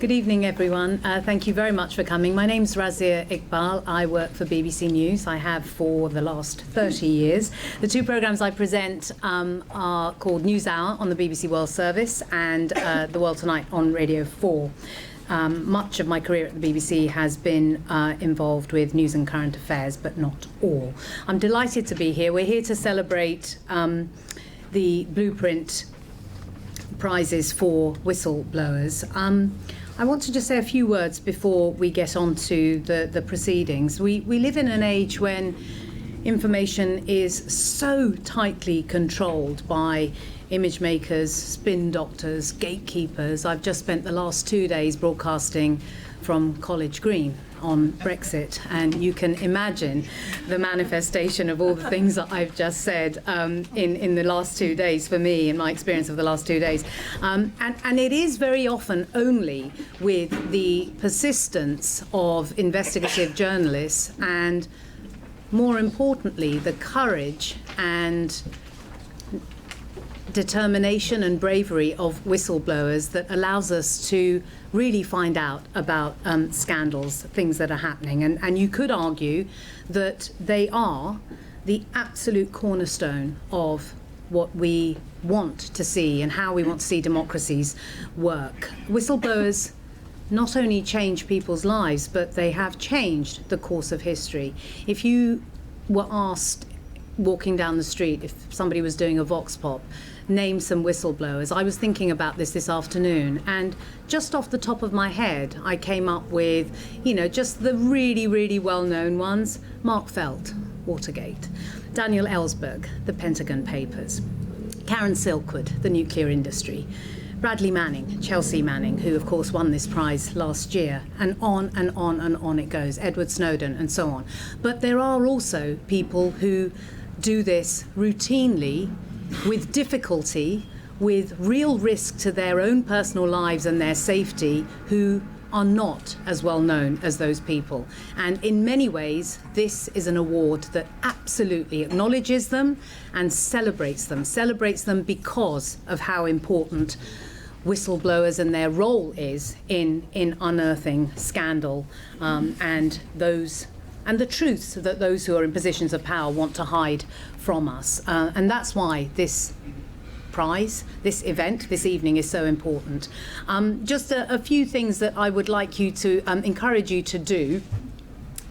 Good evening, everyone. Thank you very much for coming. My name's Razia Iqbal. I work for BBC News. I have for the last 30 years. The two programmes I present are called NewsHour on the BBC World Service and The World Tonight on Radio 4. Much of my career at the BBC has been involved with news and current affairs, but not all. I'm delighted to be here. We're here to celebrate the Blueprint prizes for whistleblowers. I want to just say a few words before we get on to the proceedings. We live in an age when information is so tightly controlled by image makers, spin doctors, gatekeepers. I've just spent the last 2 days broadcasting from College Green on Brexit, and you can imagine the manifestation of all the things that I've just said in the last 2 days for me, in my experience of the last 2 days. And it is very often only with the persistence of investigative journalists and, more importantly, the courage and determination and bravery of whistleblowers that allows us to really find out about scandals, things that are happening. And you could argue that they are the absolute cornerstone of what we want to see and how we want to see democracies work. Whistleblowers not only change people's lives, but they have changed the course of history. If you were asked walking down the street, if somebody was doing a vox pop, name some whistleblowers. I was thinking about this afternoon, and just off the top of my head, I came up with, just the really, really well-known ones. Mark Felt, Watergate. Daniel Ellsberg, the Pentagon Papers. Karen Silkwood, the nuclear industry. Bradley Manning, Chelsea Manning, who of course won this prize last year, and on and on and on it goes. Edward Snowden and so on. But there are also people who do this routinely, with difficulty, with real risk to their own personal lives and their safety, who are not as well known as those people. And in many ways, this is an award that absolutely acknowledges them and celebrates them because of how important whistleblowers and their role is in unearthing scandal and the truths that those who are in positions of power want to hide from us. And that's why this prize, this event, this evening is so important. Just a few things that I would like you to encourage you to do.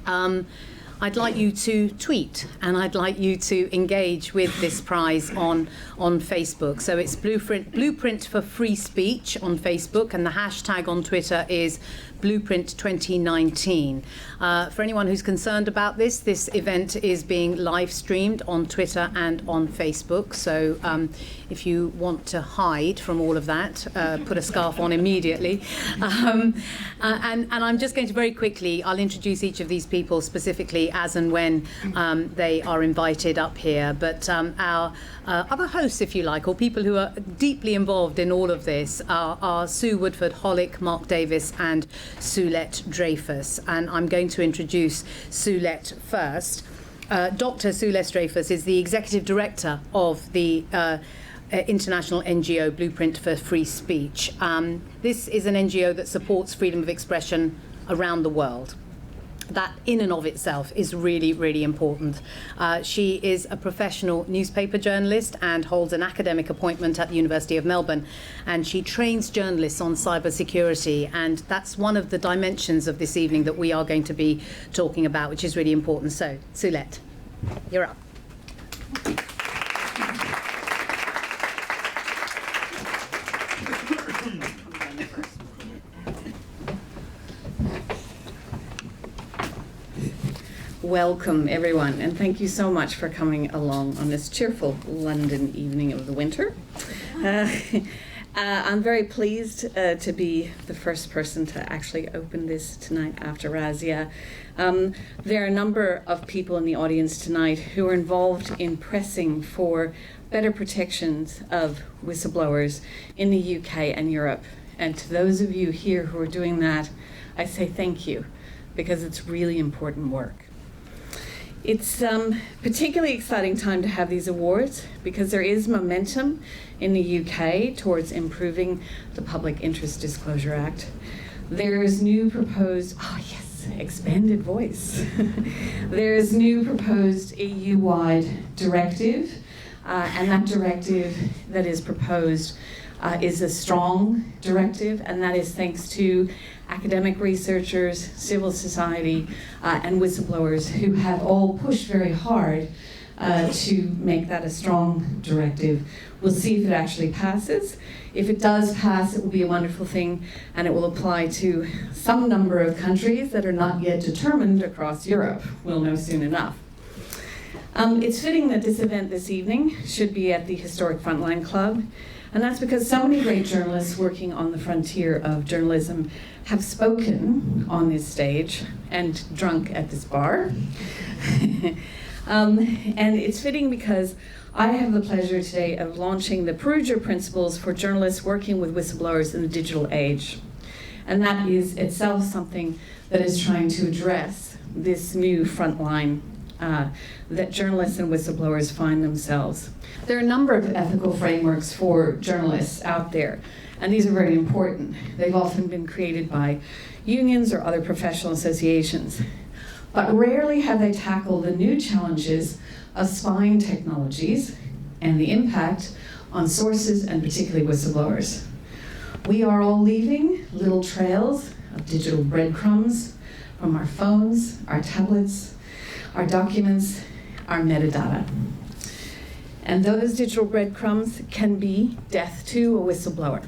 I'd like you to tweet, and I'd like you to engage with this prize on Facebook. So it's Blueprint for Free Speech on Facebook, and the hashtag on Twitter is Blueprint 2019. For anyone who's concerned about this event is being live streamed on Twitter and on Facebook. So if you want to hide from all of that, put a scarf on immediately. And I'm just going to very quickly, I'll introduce each of these people specifically as and when they are invited up here. But our other hosts, if you like, or people who are deeply involved in all of this are Sue Woodford-Hollick, Mark Davis, and Sulette Dreyfus. And I'm going to introduce Sulette first. Dr. Sulette Dreyfus is the Executive Director of the international NGO Blueprint for Free Speech. This is an NGO that supports freedom of expression around the world. That in and of itself is really, really important. She is a professional newspaper journalist and holds an academic appointment at the University of Melbourne, and she trains journalists on cybersecurity, and that's one of the dimensions of this evening that we are going to be talking about, which is really important. So, Sulette, you're up. Welcome, everyone, and thank you so much for coming along on this cheerful London evening of the winter. I'm very pleased to be the first person to actually open this tonight after Razia. There are a number of people in the audience tonight who are involved in pressing for better protections of whistleblowers in the UK and Europe. And to those of you here who are doing that, I say thank you, because it's really important work. It's a particularly exciting time to have these awards because there is momentum in the UK towards improving the Public Interest Disclosure Act. There's new proposed, oh yes, expanded voice. There's new proposed EU-wide directive, and that directive that is proposed is a strong directive, and that is thanks to academic researchers, civil society, and whistleblowers who have all pushed very hard to make that a strong directive. We'll see if it actually passes. If it does pass, it will be a wonderful thing, and it will apply to some number of countries that are not yet determined across Europe. We'll know soon enough. It's fitting that this event this evening should be at the historic Frontline Club, and that's because so many great journalists working on the frontier of journalism have spoken on this stage and drunk at this bar. And it's fitting because I have the pleasure today of launching the Perugia Principles for Journalists Working with Whistleblowers in the Digital Age. And that is itself something that is trying to address this new frontline that journalists and whistleblowers find themselves. There are a number of ethical frameworks for journalists out there, and these are very important. They've often been created by unions or other professional associations. But rarely have they tackled the new challenges of spying technologies and the impact on sources and particularly whistleblowers. We are all leaving little trails of digital breadcrumbs from our phones, our tablets, our documents, our metadata. And those digital breadcrumbs can be death to a whistleblower.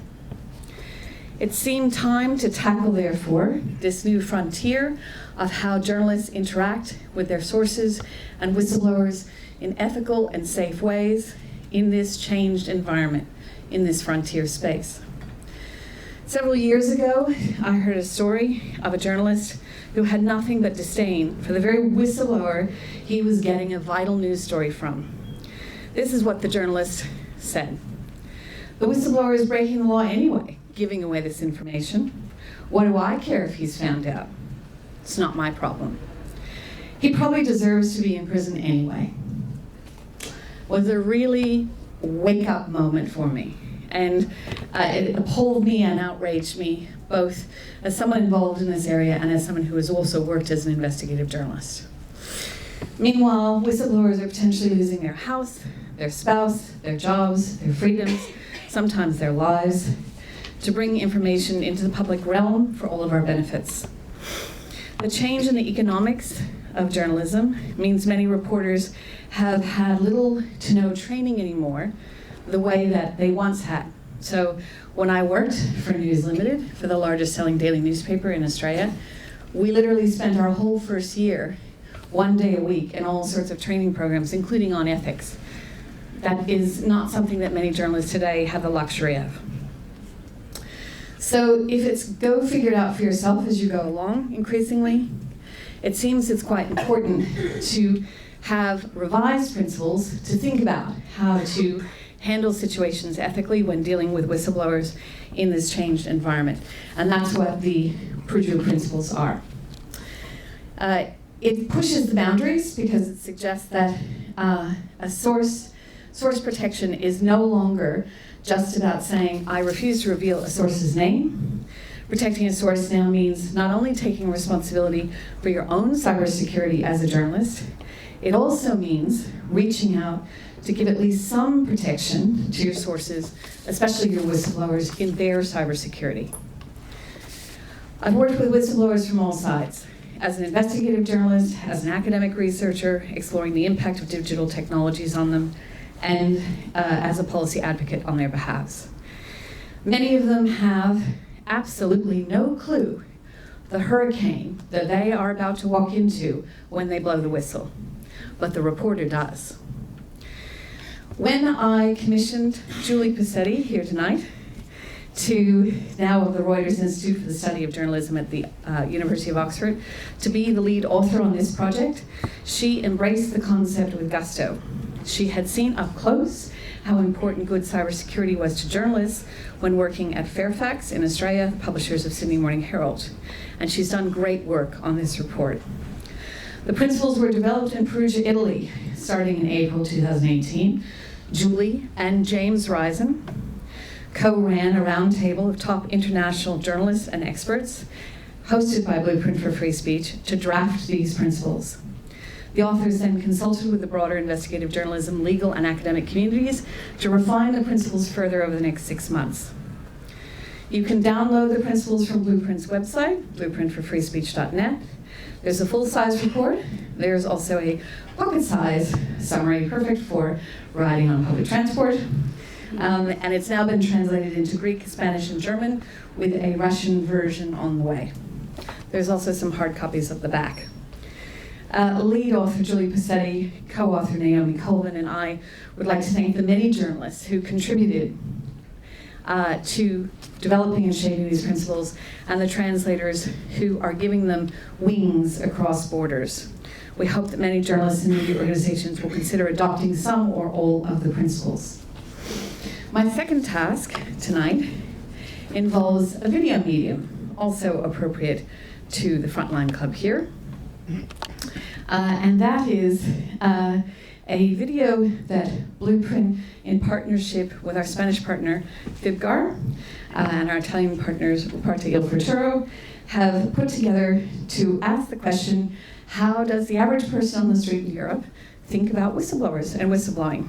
It seemed time to tackle, therefore, this new frontier of how journalists interact with their sources and whistleblowers in ethical and safe ways in this changed environment, in this frontier space. Several years ago, I heard a story of a journalist who had nothing but disdain for the very whistleblower he was getting a vital news story from. This is what the journalist said. The whistleblower is breaking the law anyway, giving away this information. What do I care if he's found out? It's not my problem. He probably deserves to be in prison anyway. Was a really wake-up moment for me. And it appalled me and outraged me, both as someone involved in this area and as someone who has also worked as an investigative journalist. Meanwhile, whistleblowers are potentially losing their house, their spouse, their jobs, their freedoms, sometimes their lives, to bring information into the public realm for all of our benefits. The change in the economics of journalism means many reporters have had little to no training anymore the way that they once had. So when I worked for News Limited, for the largest selling daily newspaper in Australia, we literally spent our whole first year, 1 day a week, in all sorts of training programs, including on ethics. That is not something that many journalists today have the luxury of. So if it's go figure it out for yourself as you go along, increasingly, it seems it's quite important to have revised principles to think about how to handle situations ethically when dealing with whistleblowers in this changed environment. And that's what the Perugia Principles are. It pushes the boundaries because it suggests that a source protection is no longer just about saying, I refuse to reveal a source's name. Protecting a source now means not only taking responsibility for your own cybersecurity as a journalist, it also means reaching out to give at least some protection to your sources, especially your whistleblowers, in their cybersecurity. I've worked with whistleblowers from all sides. As an investigative journalist, as an academic researcher, exploring the impact of digital technologies on them, and as a policy advocate on their behalves. Many of them have absolutely no clue the hurricane that they are about to walk into when they blow the whistle, but the reporter does. When I commissioned Julie Passetti here tonight now of the Reuters Institute for the Study of Journalism at the University of Oxford, to be the lead author on this project, she embraced the concept with gusto. She had seen up close how important good cybersecurity was to journalists when working at Fairfax in Australia, publishers of Sydney Morning Herald. And she's done great work on this report. The principles were developed in Perugia, Italy, starting in April 2018. Julie and James Risen co-ran a roundtable of top international journalists and experts, hosted by Blueprint for Free Speech, to draft these principles. The authors then consulted with the broader investigative journalism, legal, and academic communities to refine the principles further over the next 6 months. You can download the principles from Blueprint's website, blueprintforfreespeech.net. There's a full-size report. There's also a pocket-size summary, perfect for riding on public transport. And it's now been translated into Greek, Spanish, and German, with a Russian version on the way. There's also some hard copies at the back. Lead author Julie Passetti, co-author Naomi Colvin, and I would like to thank the many journalists who contributed to developing and shaping these principles, and the translators who are giving them wings across borders. We hope that many journalists and media organizations will consider adopting some or all of the principles. My second task tonight involves a video medium, also appropriate to the Frontline Club here. And that is a video that Blueprint, in partnership with our Spanish partner, FIBGAR, and our Italian partners, Parte Il Futuro, have put together to ask the question, how does the average person on the street in Europe think about whistleblowers and whistleblowing?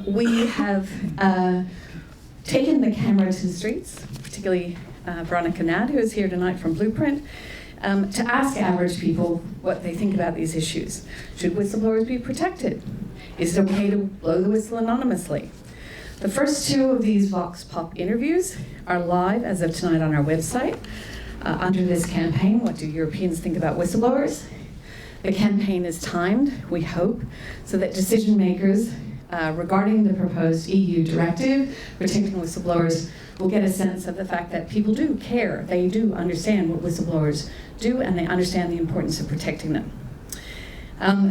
We have taken the camera to the streets, particularly Veronica Nad, who is here tonight from Blueprint, to ask average people what they think about these issues. Should whistleblowers be protected? Is it okay to blow the whistle anonymously? The first two of these Vox Pop interviews are live as of tonight on our website under this campaign, What Do Europeans Think About Whistleblowers? The campaign is timed, we hope, so that decision makers regarding the proposed EU directive protecting whistleblowers will get a sense of the fact that people do care, they do understand what whistleblowers do, and they understand the importance of protecting them.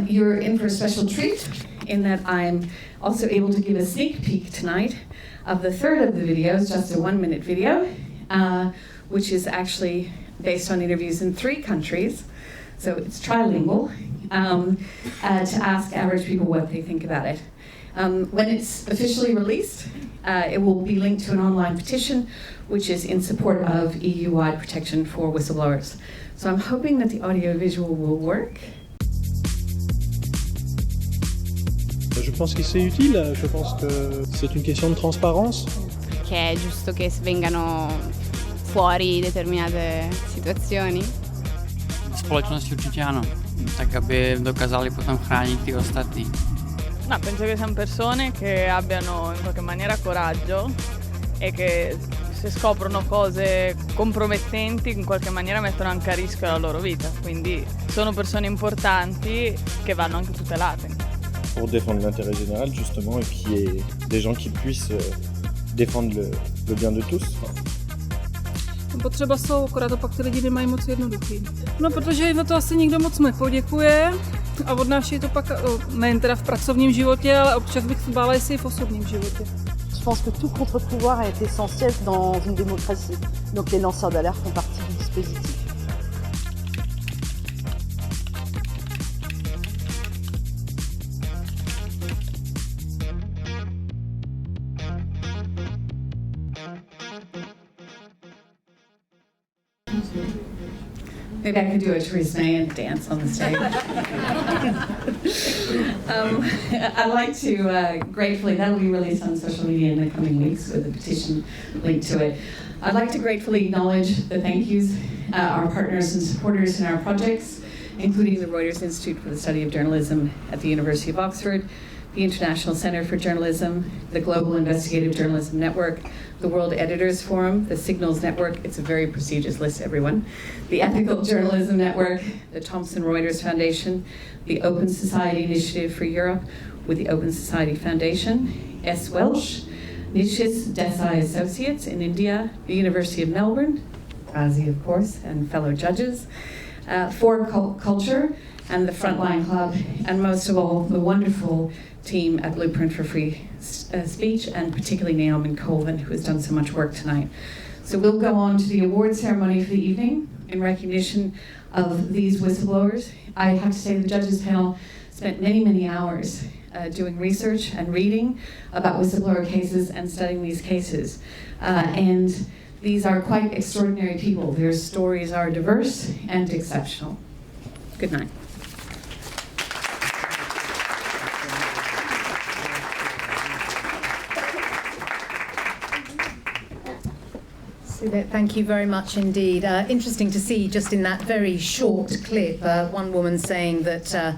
You're in for a special treat in that I'm also able to give a sneak peek tonight of the third of the videos, just a 1-minute video, which is actually based on interviews in 3 countries, so it's trilingual, to ask average people what they think about it. When it's officially released, it will be linked to an online petition which is in support of EU-wide protection for whistleblowers. So I'm hoping that the audio-visual will work. Je pense che c'est utile, je pense que c'est une question de transparence. Che è giusto che vengano fuori determinate situazioni. Společnosti určitě ano, tak aby dokázali potom chránit ty ostatní. No, penso che siano persone che abbiano in qualche maniera coraggio e che se scoprono cose compromettenti in qualche maniera mettono anche a rischio la loro vita, quindi sono persone importanti che vanno anche tutelate. Pour défendre l'intérêt général justement et qu'il y ait des gens qui puissent défendre le bien de tous. Potřeba jsou, akorát to pak ty lidi nemají moc jednoduchý. No, protože jim to asi nikdo moc nepoděkuje a odnáší to pak nejen teda v pracovním životě, ale občas bych se bála, jestli i v osobním životě. Je pense que tout contre-pouvoir est essentiel dans une démocratie. Donc les lanceurs d'alerte font partie du dispositif. Maybe I could do a Theresa May and dance on the stage. I'd like to gratefully, that'll be released on social media in the coming weeks with a petition linked to it. I'd like to gratefully acknowledge the thank yous, our partners and supporters in our projects, including the Reuters Institute for the Study of Journalism at the University of Oxford, the International Center for Journalism, the Global Investigative Journalism Network, the World Editors Forum, the Signals Network, it's a very prestigious list, everyone, the Ethical Journalism Network, the Thomson Reuters Foundation, the Open Society Initiative for Europe with the Open Society Foundation, S. Welsh, Nishis Desai Associates in India, the University of Melbourne, Razi, of course, and fellow judges, For Culture, and the Frontline Club, and most of all, the wonderful team at Blueprint for Free Speech, and particularly Naomi Colvin, who has done so much work tonight. So we'll go on to the award ceremony for the evening in recognition of these whistleblowers. I have to say the judges panel spent many, many hours doing research and reading about whistleblower cases and studying these cases. And these are quite extraordinary people. Their stories are diverse and exceptional. Good night. Thank you very much indeed. Interesting to see just in that very short clip, one woman saying that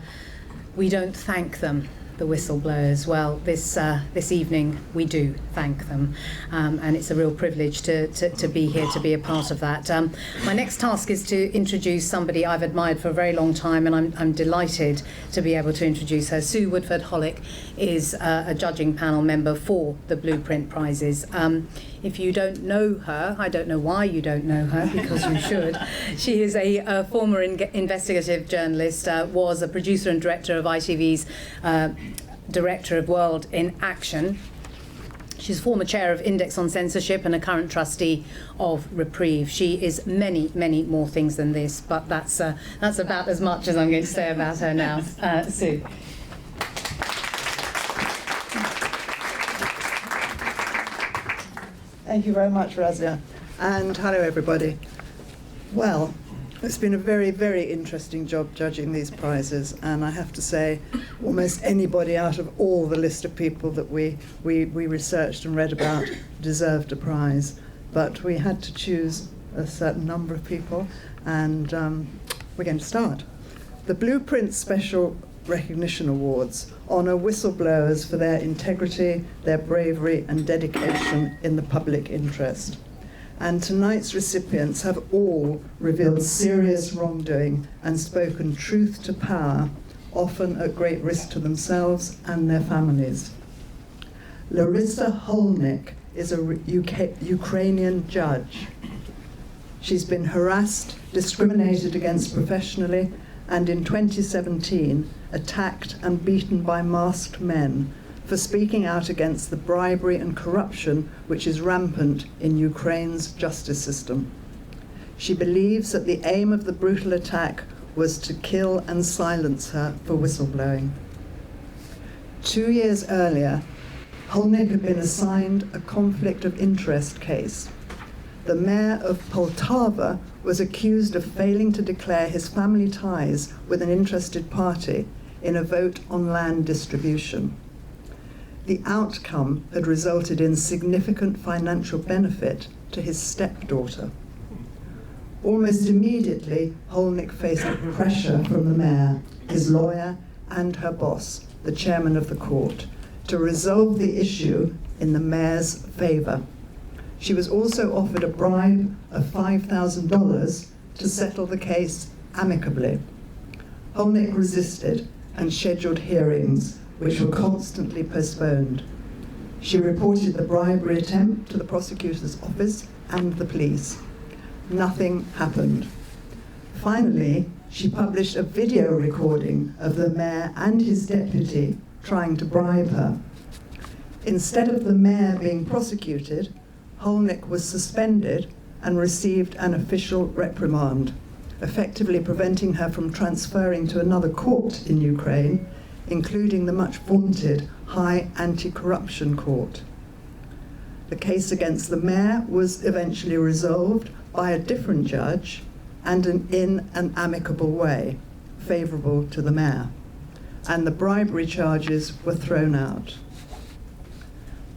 we don't thank them, the whistleblowers. Well, this evening we do thank them, and it's a real privilege to be here, to be a part of that. My next task is to introduce somebody I've admired for a very long time, and I'm delighted to be able to introduce her. Sue Woodford-Hollick is a judging panel member for the Blueprint Prizes. If you don't know her, I don't know why you don't know her, because you should. She is a former investigative journalist, was a producer and director of ITV's Director of World in Action. She's a former chair of Index on Censorship and a current trustee of Reprieve. She is many, many more things than this, but that's about as much as I'm going to say about her now. Sue. Thank you very much, Razia. And hello, everybody. Well, it's been a very, very interesting job judging these prizes, and I have to say, almost anybody out of all the list of people that we researched and read about deserved a prize. But we had to choose a certain number of people, and we're going to start. The Blueprint Special Recognition Awards honour whistleblowers for their integrity, their bravery and dedication in the public interest. And tonight's recipients have all revealed serious wrongdoing and spoken truth to power, often at great risk to themselves and their families. Larissa Holnick is a Ukrainian judge. She's been harassed, discriminated against professionally, and in 2017 attacked and beaten by masked men for speaking out against the bribery and corruption which is rampant in Ukraine's justice system. She believes that the aim of the brutal attack was to kill and silence her for whistleblowing. 2 years earlier, Holnick had been assigned a conflict of interest case. The mayor of Poltava was accused of failing to declare his family ties with an interested party in a vote on land distribution. The outcome had resulted in significant financial benefit to his stepdaughter. Almost immediately, Holnick faced pressure from the mayor, his lawyer, and her boss, the chairman of the court, to resolve the issue in the mayor's favour. She was also offered a bribe of $5,000 to settle the case amicably. Holnick resisted and scheduled hearings, which were constantly postponed. She reported the bribery attempt to the prosecutor's office and the police. Nothing happened. Finally, she published a video recording of the mayor and his deputy trying to bribe her. Instead of the mayor being prosecuted, Holnick was suspended and received an official reprimand, effectively preventing her from transferring to another court in Ukraine, including the much vaunted High Anti-Corruption Court. The case against the mayor was eventually resolved by a different judge and in an amicable way, favourable to the mayor, and the bribery charges were thrown out.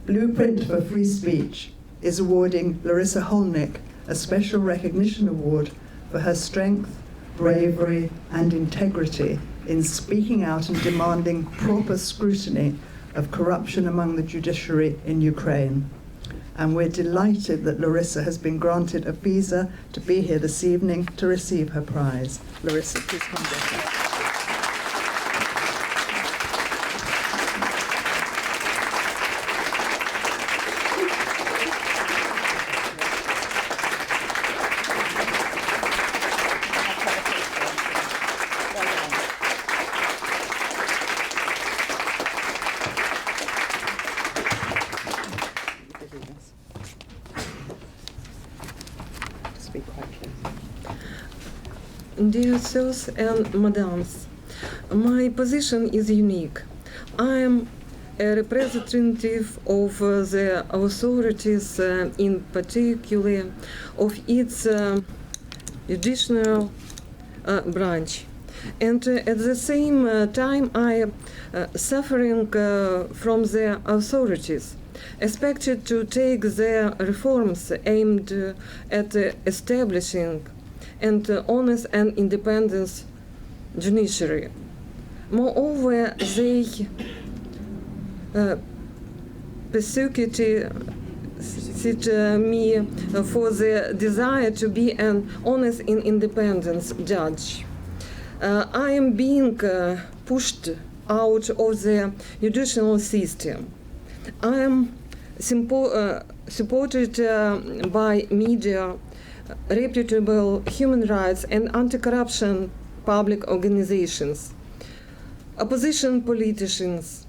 Blueprint for Free Speech is awarding Larissa Holnick a special recognition award for her strength, bravery, and integrity in speaking out and demanding proper scrutiny of corruption among the judiciary in Ukraine. And we're delighted that Larissa has been granted a visa to be here this evening to receive her prize. Larissa, please come down. Dear sirs and madams, my position is unique. I'm a representative of the authorities, in particular of its judicial branch. And at the same time, I am suffering from the authorities, expected to take the reforms aimed at establishing an honest and independent judiciary. Moreover, they persecuted me for the desire to be an honest and independent judge. I am being pushed out of the judicial system. I am supported by media, reputable human rights and anti-corruption public organizations, opposition politicians,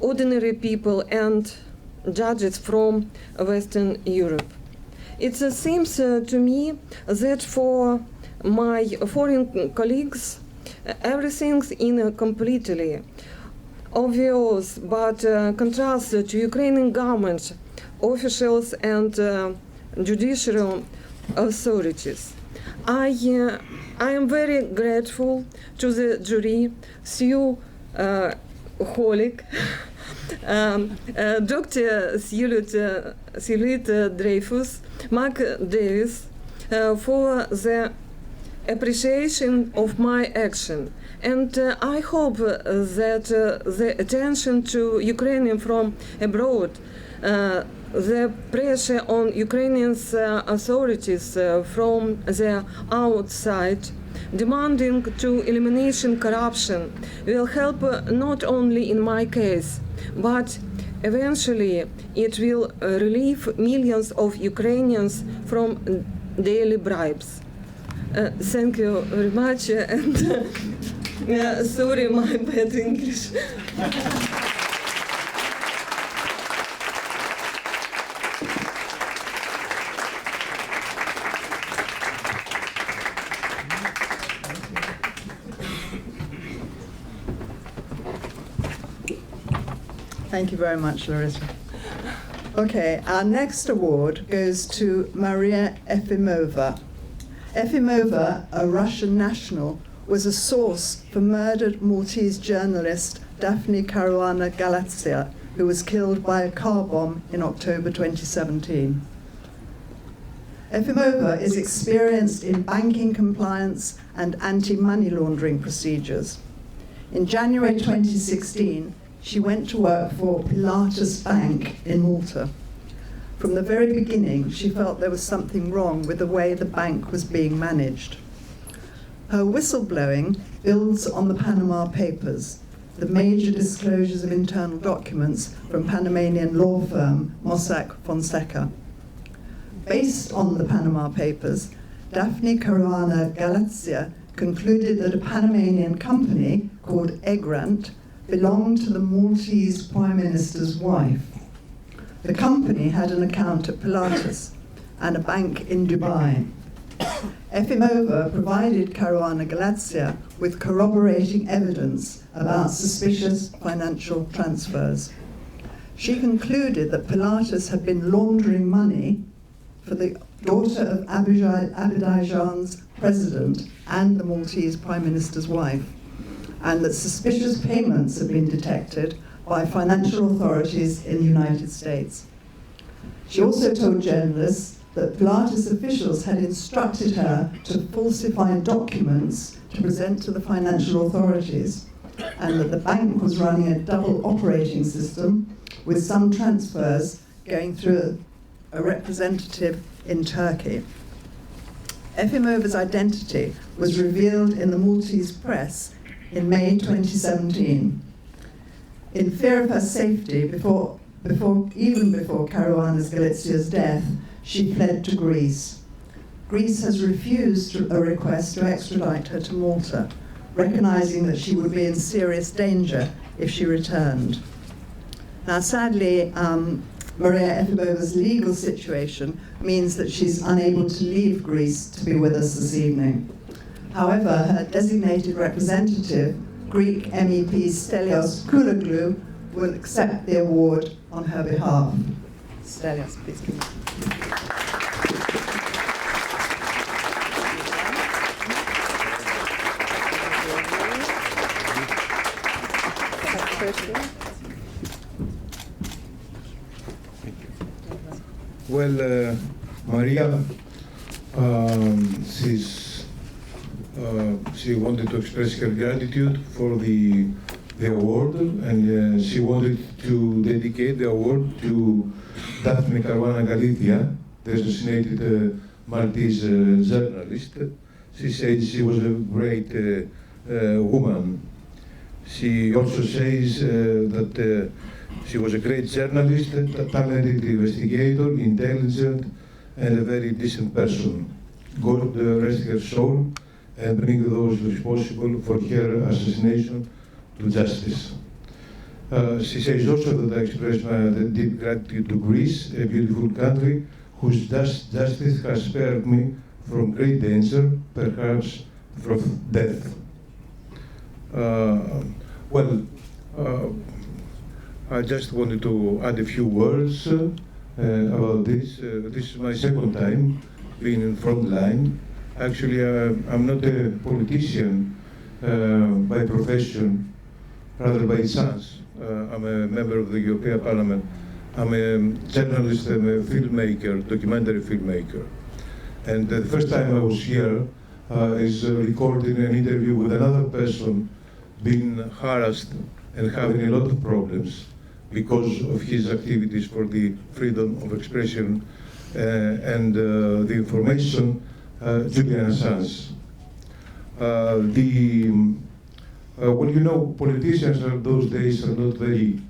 ordinary people and judges from Western Europe. It seems to me that for my foreign colleagues, everything's in completely obvious, but contrast to Ukrainian government officials and judicial authorities. I am very grateful to the jury, Sue Holick, Dr. Silute Dreyfus, Mark Davis, for the appreciation of my action. And I hope that the attention to Ukrainian from abroad, the pressure on Ukrainian authorities from the outside, demanding to elimination corruption, will help not only in my case, but eventually it will relieve millions of Ukrainians from daily bribes. Thank you very much, and sorry, my bad English. Thank you very much, Larissa. Okay, our next award goes to Maria Efimova. Efimova, a Russian national, was a source for murdered Maltese journalist Daphne Caruana Galizia, who was killed by a car bomb in October 2017. Efimova is experienced in banking compliance and anti-money laundering procedures. In January 2016, she went to work for Pilatus Bank in Malta. From the very beginning, she felt there was something wrong with the way the bank was being managed. Her whistleblowing builds on the Panama Papers, the major disclosures of internal documents from Panamanian law firm Mossack Fonseca. Based on the Panama Papers, Daphne Caruana Galizia concluded that a Panamanian company called Egrant belonged to the Maltese Prime Minister's wife. The company had an account at Pilatus and a bank in Dubai. Efimova provided Caruana Galizia with corroborating evidence about suspicious financial transfers. She concluded that Pilatus had been laundering money for the daughter of Azerbaijan's president and the Maltese Prime Minister's wife, and that suspicious payments had been detected by financial authorities in the United States. She also told journalists that Pilatus officials had instructed her to falsify documents to present to the financial authorities, and that the bank was running a double operating system with some transfers going through a representative in Turkey. Efimova's identity was revealed in the Maltese press in May 2017. In fear of her safety, even before Caruana Galizia's death, she fled to Greece. Greece has refused a request to extradite her to Malta, recognizing that she would be in serious danger if she returned. Now, sadly, Maria Efimova's legal situation means that she's unable to leave Greece to be with us this evening. However, her designated representative, Greek MEP Stelios Kouloglou will accept the award on her behalf. Stelios, please come. Well, Maria, she wanted to express her gratitude for the award, and she wanted to dedicate the award to Daphne Caruana Galizia, the assassinated Maltese journalist. She said she was a great woman. She also says that she was a great journalist, a talented investigator, intelligent, and a very decent person. God rest her soul and bring those responsible for her assassination to justice. She says also that I express my deep gratitude to Greece, a beautiful country whose justice has spared me from great danger, perhaps from death. I just wanted to add a few words about this. This is my second time being in Frontline. Actually, I'm not a politician by profession, rather by chance. I'm a member of the European Parliament. I'm a journalist, I'm a filmmaker, documentary filmmaker. And the first time I was here is recording an interview with another person being harassed and having a lot of problems because of his activities for the freedom of expression and the information, Julian Assange. Well, you know, politicians of those days are not very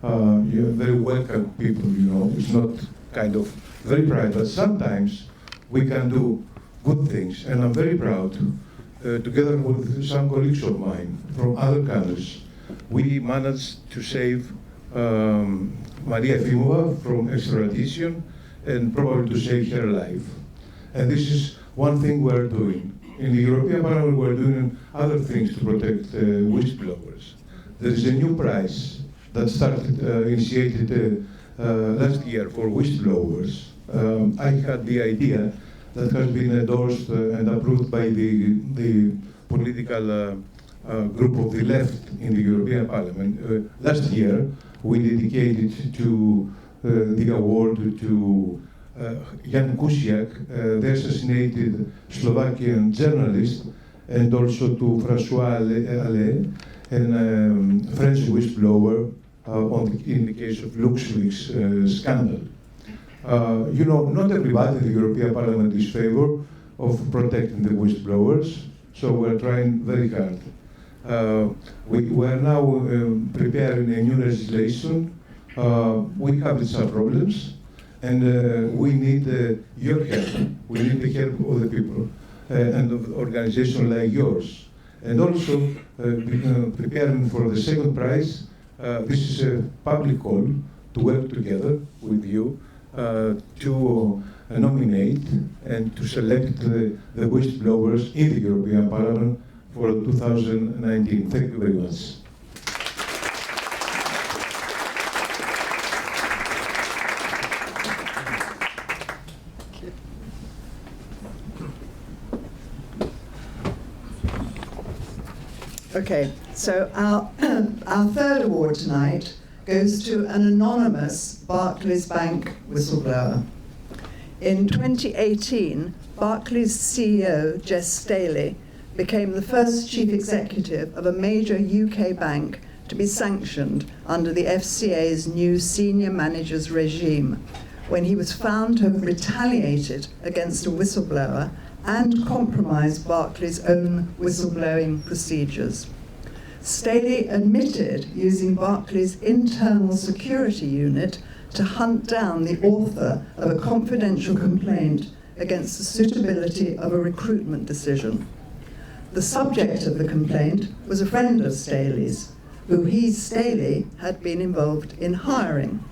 welcome people, you know. It's not kind of very private. Sometimes we can do good things, and I'm very proud, together with some colleagues of mine from other countries, we managed to save Maria Efimova from extradition and probably to save her life. And this is one thing we're doing. In the European Parliament, we're doing other things to protect whistleblowers. There is a new prize that started, initiated last year for whistleblowers. I had the idea that has been endorsed and approved by the political group of the left in the European Parliament. Last year, we dedicated to the award to Jan Kuciak, the assassinated Slovakian journalist, and also to François Allais, a French whistleblower in the case of LuxLeaks scandal. You know, not everybody in the European Parliament is in favor of protecting the whistleblowers, so we're trying very hard. We are now preparing a new legislation. We have some problems, and we need your help. We need the help of the people and of organizations like yours. And also preparing for the second prize. This is a public call to work together with you to nominate and to select the whistleblowers in the European Parliament for 2019. Thank you very much. Okay, so our third award tonight goes to an anonymous Barclays Bank whistleblower. In 2018, Barclays CEO Jess Staley became the first chief executive of a major UK bank to be sanctioned under the FCA's new senior managers regime, when he was found to have retaliated against a whistleblower and compromised Barclays' own whistleblowing procedures. Staley admitted using Barclays' internal security unit to hunt down the author of a confidential complaint against the suitability of a recruitment decision. The subject of the complaint was a friend of Staley's, who Staley had been involved in hiring.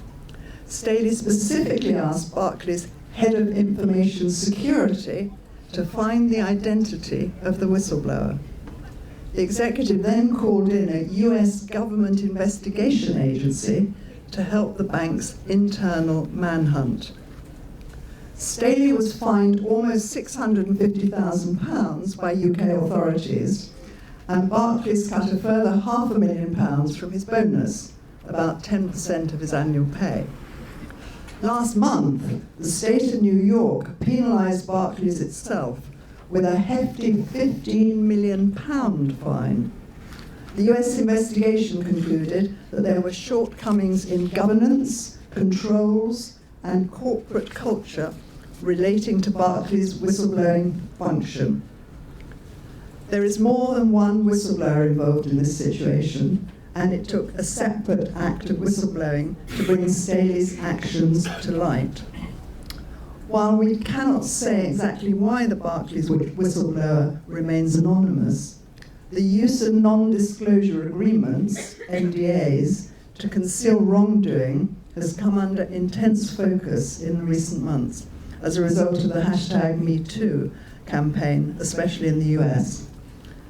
Staley specifically asked Barclays' head of information security to find the identity of the whistleblower. The executive then called in a US government investigation agency to help the bank's internal manhunt. Staley was fined almost £650,000 by UK authorities, and Barclays cut a further £500,000 from his bonus, about 10% of his annual pay. Last month, the state of New York penalised Barclays itself with a hefty £15 million fine. The US investigation concluded that there were shortcomings in governance, controls, and corporate culture relating to Barclays' whistleblowing function. There is more than one whistleblower involved in this situation, and it took a separate act of whistleblowing to bring Staley's actions to light. While we cannot say exactly why the Barclays whistleblower remains anonymous, the use of non-disclosure agreements, NDAs, to conceal wrongdoing has come under intense focus in recent months as a result of the #MeToo campaign, especially in the US.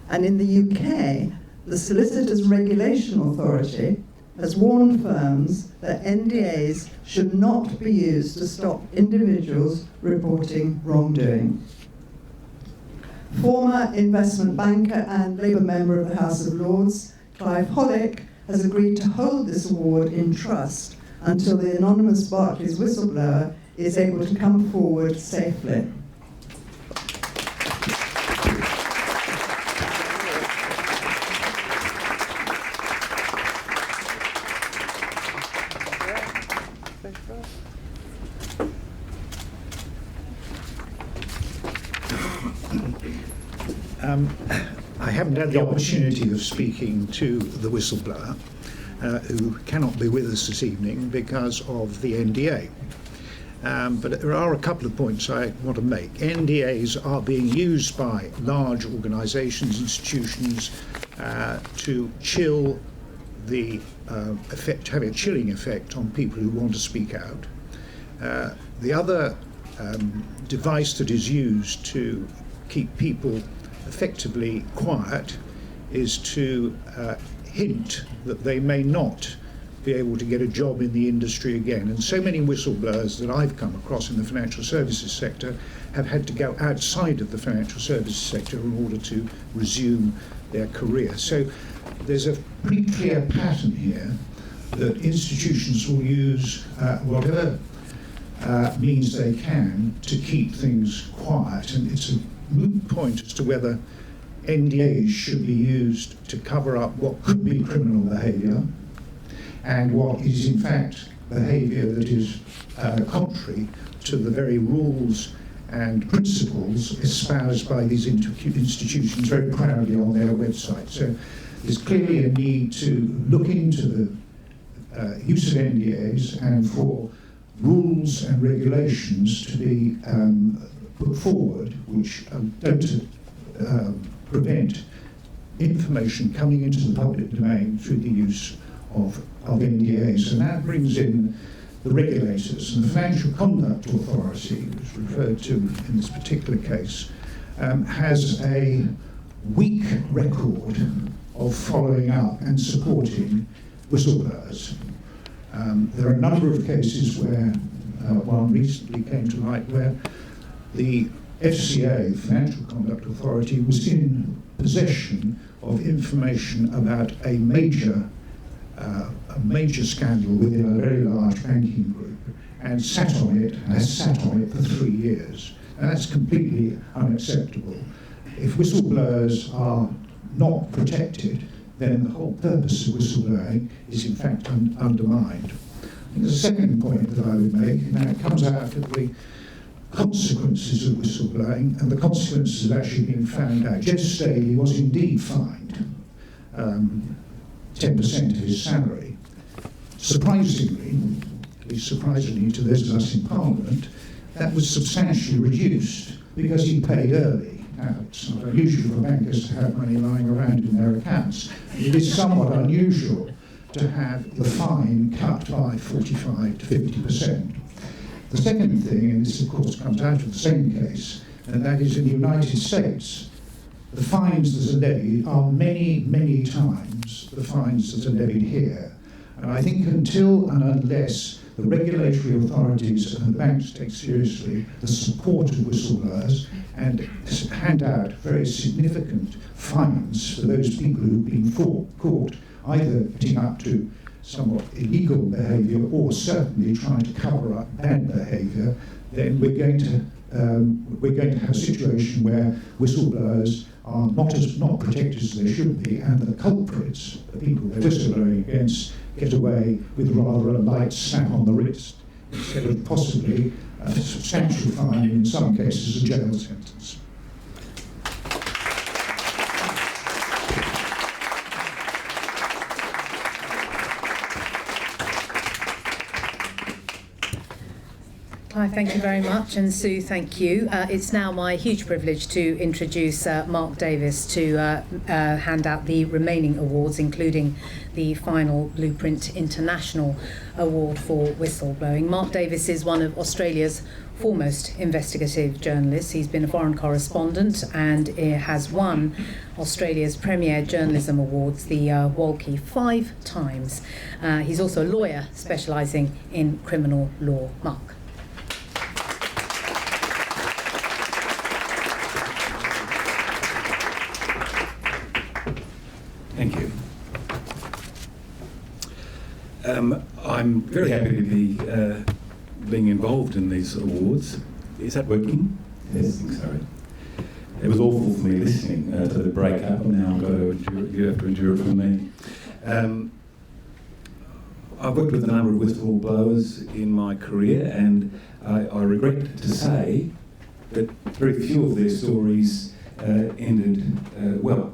And in the UK, the Solicitors Regulation Authority has warned firms that NDAs should not be used to stop individuals reporting wrongdoing. Former investment banker and Labour member of the House of Lords, Clive Hollick, has agreed to hold this award in trust until the anonymous Barclays whistleblower is able to come forward safely. I haven't had the opportunity of speaking to the whistleblower, who cannot be with us this evening because of the NDA. But there are a couple of points I want to make. NDAs are being used by large organisations, institutions, to chill the effect, have a chilling effect on people who want to speak out. The other device that is used to keep people effectively quiet is to hint that they may not be able to get a job in the industry again. And so many whistleblowers that I've come across in the financial services sector have had to go outside of the financial services sector in order to resume their career. So there's a pretty clear pattern here that institutions will use whatever means they can to keep things quiet. And it's a moot point as to whether NDAs should be used to cover up what could be criminal behaviour and what is in fact behaviour that is contrary to the very rules and principles espoused by these institutions very proudly on their website. So there's clearly a need to look into the use of NDAs and for rules and regulations to be put forward which don't prevent information coming into the public domain through the use of NDAs. And that brings in the regulators. And the Financial Conduct Authority, which is referred to in this particular case, has a weak record of following up and supporting whistleblowers. There are a number of cases where one recently came to light where the FCA, Financial Conduct Authority, was in possession of information about a major scandal within a very large banking group and has sat on it for 3 years. And that's completely unacceptable. If whistleblowers are not protected, then the whole purpose of whistleblowing is in fact undermined. I think there's a second point that I would make. Now it comes out of the consequences of whistleblowing, and the consequences have actually been found out. Jed Staley was indeed fined 10% of his salary. Surprisingly, at least surprisingly to those of us in Parliament, that was substantially reduced because he paid early. Now, it's not unusual for bankers to have money lying around in their accounts. It is somewhat unusual to have the fine cut by 45 to 50%. The second thing, and this of course comes out of the same case, and that is in the United States, the fines that are levied are many, many times the fines that are levied here. And I think until and unless the regulatory authorities and the banks take seriously the support of whistleblowers and hand out very significant fines for those people who've been caught either getting up to somewhat illegal behaviour or certainly trying to cover up bad behaviour, then we're going to have a situation where whistleblowers are not protected as they should be, and the culprits, the people they're whistleblowing against, get away with rather a light slap on the wrist instead of possibly a substantial fine, in some cases a jail sentence. Hi, thank you very much, and Sue, thank you. It's now my huge privilege to introduce Mark Davis to hand out the remaining awards, including the final Blueprint International Award for Whistleblowing. Mark Davis is one of Australia's foremost investigative journalists. He's been a foreign correspondent and has won Australia's premier journalism awards, the Walkie, 5 times. He's also a lawyer specialising in criminal law. Mark. Thank you. I'm very happy to be being involved in these awards. Is that working? Yes, sorry. It was awful for me listening to the break-up, and now you have to endure it from me. I've worked with a number of whistleblowers in my career, and I regret to say that very few of their stories ended well.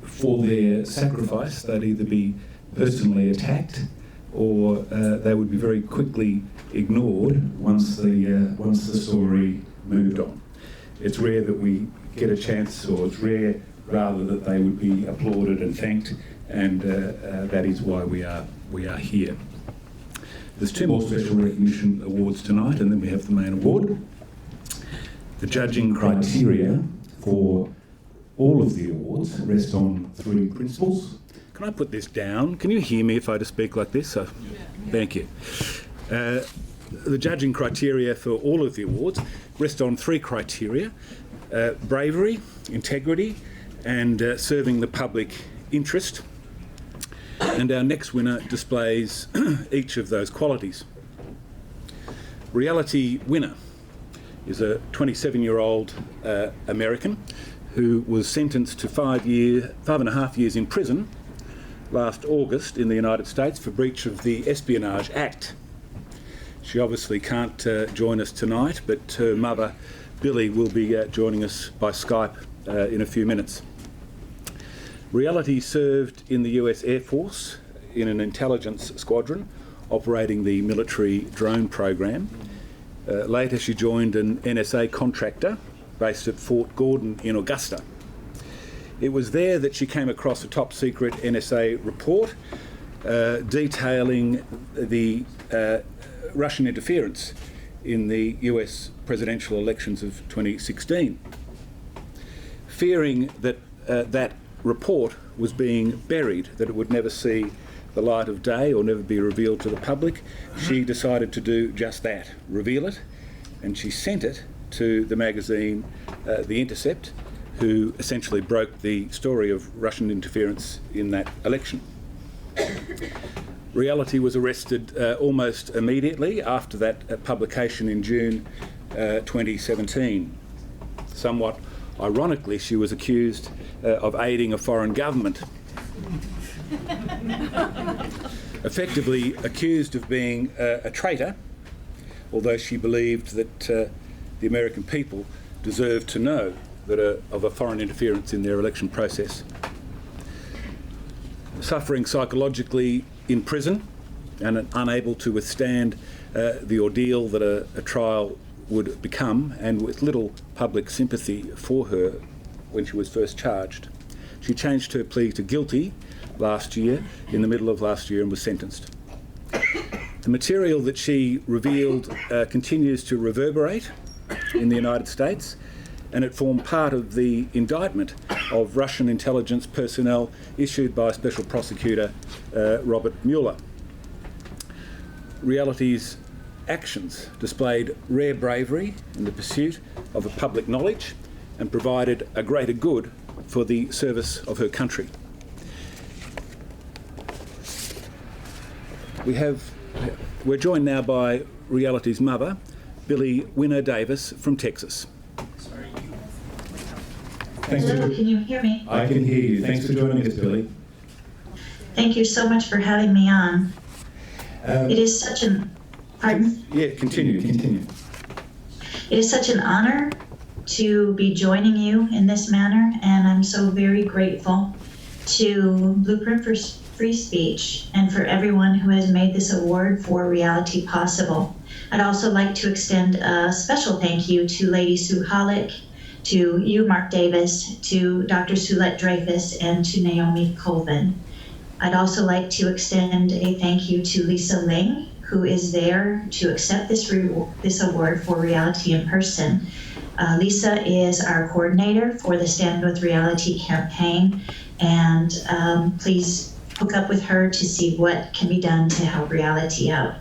For their sacrifice, they'd either be personally attacked or they would be very quickly ignored once the story moved on. It's rare that we get a chance, or it's rare rather that they would be applauded and thanked, and that is why we are here. There's 2 more special recognition awards tonight, and then we have the main award. The judging criteria for all of the awards rest on 3 principles. Can I put this down? Can you hear me if I just speak like this? Thank you. The judging criteria for all of the awards rest on 3 criteria: bravery, integrity, and serving the public interest. And our next winner displays each of those qualities. Reality winner is a 27-year-old American who was sentenced to 5.5 years in prison last August in the United States for breach of the Espionage Act. She obviously can't join us tonight, but her mother, Billy, will be joining us by Skype in a few minutes. Reality served in the US Air Force in an intelligence squadron operating the military drone program. Later she joined an NSA contractor based at Fort Gordon in Augusta. It was there that she came across a top secret NSA report detailing the Russian interference in the US presidential elections of 2016. Fearing that that report was being buried, that it would never see the light of day or never be revealed to the public, she decided to do just that, reveal it, and she sent it to the magazine The Intercept, who essentially broke the story of Russian interference in that election. Reality was arrested almost immediately after that publication in June 2017. Somewhat ironically, she was accused of aiding a foreign government. Effectively accused of being a traitor, although she believed that the American people deserved to know that of a foreign interference in their election process. Suffering psychologically in prison and unable to withstand the ordeal that a trial would become, and with little public sympathy for her when she was first charged, she changed her plea to guilty last year, in the middle of last year, and was sentenced. The material that she revealed continues to reverberate in the United States, and it formed part of the indictment of Russian intelligence personnel issued by Special Prosecutor Robert Mueller. Reality's actions displayed rare bravery in the pursuit of a public knowledge and provided a greater good for the service of her country. We're joined now by Reality's mother, Billy Winner Davis from Texas. Hello, can you hear me? I can hear you. Thanks for joining us, Billy. Thank you so much for having me on. It is such an... Pardon? Yeah, continue. It is such an honor to be joining you in this manner, and I'm so very grateful to Blueprint for Free Speech and for everyone who has made this award for reality possible. I'd also like to extend a special thank you to Lady Sue Hollick, to you, Mark Davis, to Dr. Soulette Dreyfus, and to Naomi Colvin. I'd also like to extend a thank you to Lisa Ling, who is there to accept this award for reality in person. Lisa is our coordinator for the Stand With Reality campaign, and please hook up with her to see what can be done to help reality out.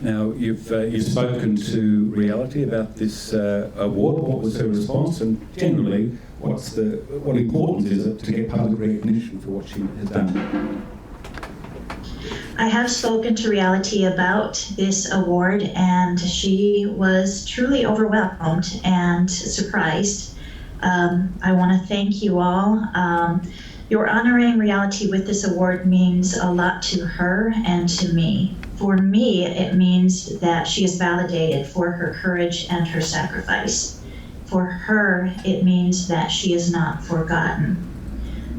Now, you've spoken to Reality about this award. What was her response, and generally, what importance is it to get public recognition for what she has done? I have spoken to Reality about this award, and she was truly overwhelmed and surprised. I want to thank you all. Your honoring Reality with this award means a lot to her and to me. For me, it means that she is validated for her courage and her sacrifice. For her, it means that she is not forgotten.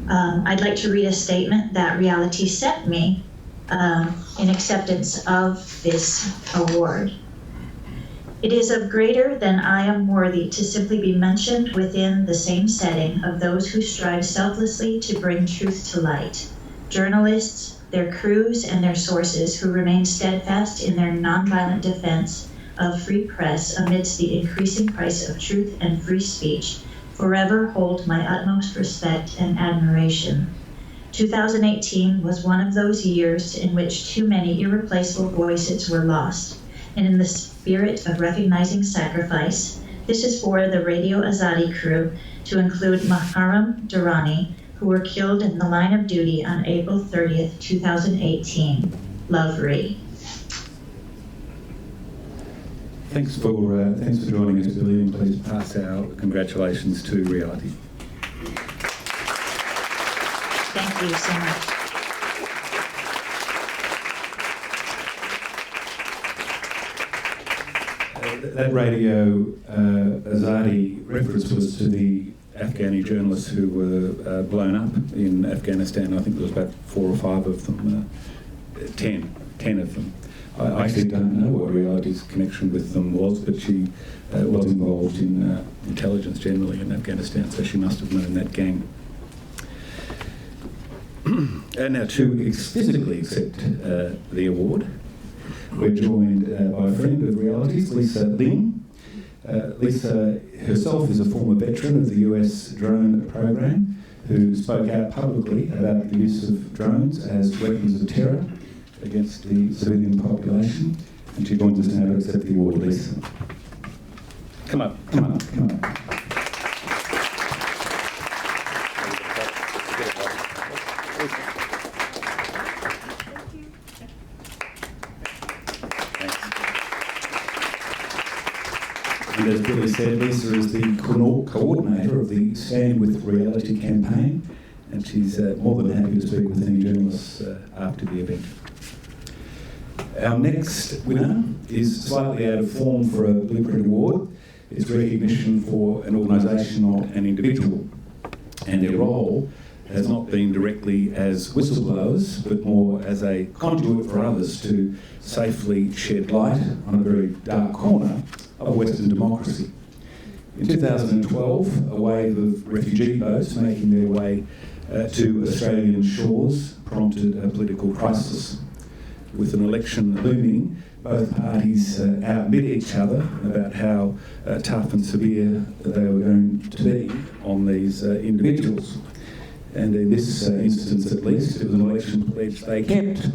I'd like to read a statement that Reality sent me in acceptance of this award. It is of greater than I am worthy to simply be mentioned within the same setting of those who strive selflessly to bring truth to light. Journalists, their crews, and their sources who remain steadfast in their nonviolent defense of free press amidst the increasing price of truth and free speech forever hold my utmost respect and admiration. 2018 was one of those years in which too many irreplaceable voices were lost, and in the spirit of recognizing sacrifice, this is for the Radio Azadi crew, to include Maharam Durrani, who were killed in the line of duty on April 30th, 2018. Love, Ree. Thanks for joining us, Billy, and please pass our congratulations to Reality. Thank you so much. That Radio Azadi reference was to the Afghani journalists who were blown up in Afghanistan. I think there was about 4 or 5 of them, 10 of them. I actually don't know what Reality's connection with them was, but she was involved in intelligence generally in Afghanistan, so she must have known that gang. And now to physically accept the award, we're joined by a friend of Reality's, Lisa Ling. Lisa herself is a former veteran of the US drone program who spoke out publicly about the use of drones as weapons of terror against the civilian population, and she joins us now to accept the award. Lisa, come up. And as Billy said, Lisa is the coordinator of the Stand With Reality campaign, and she's more than happy to speak with any journalists after the event. Our next winner is slightly out of form for a Blueprint Award. It's recognition for an organisation, not an individual, and their role has not been directly as whistleblowers, but more as a conduit for others to safely shed light on a very dark corner of Western democracy. In 2012, a wave of refugee boats making their way to Australian shores prompted a political crisis. with an election looming, both parties outbid each other about how tough and severe they were going to be on these individuals. And in this instance at least, it was an election pledge they kept.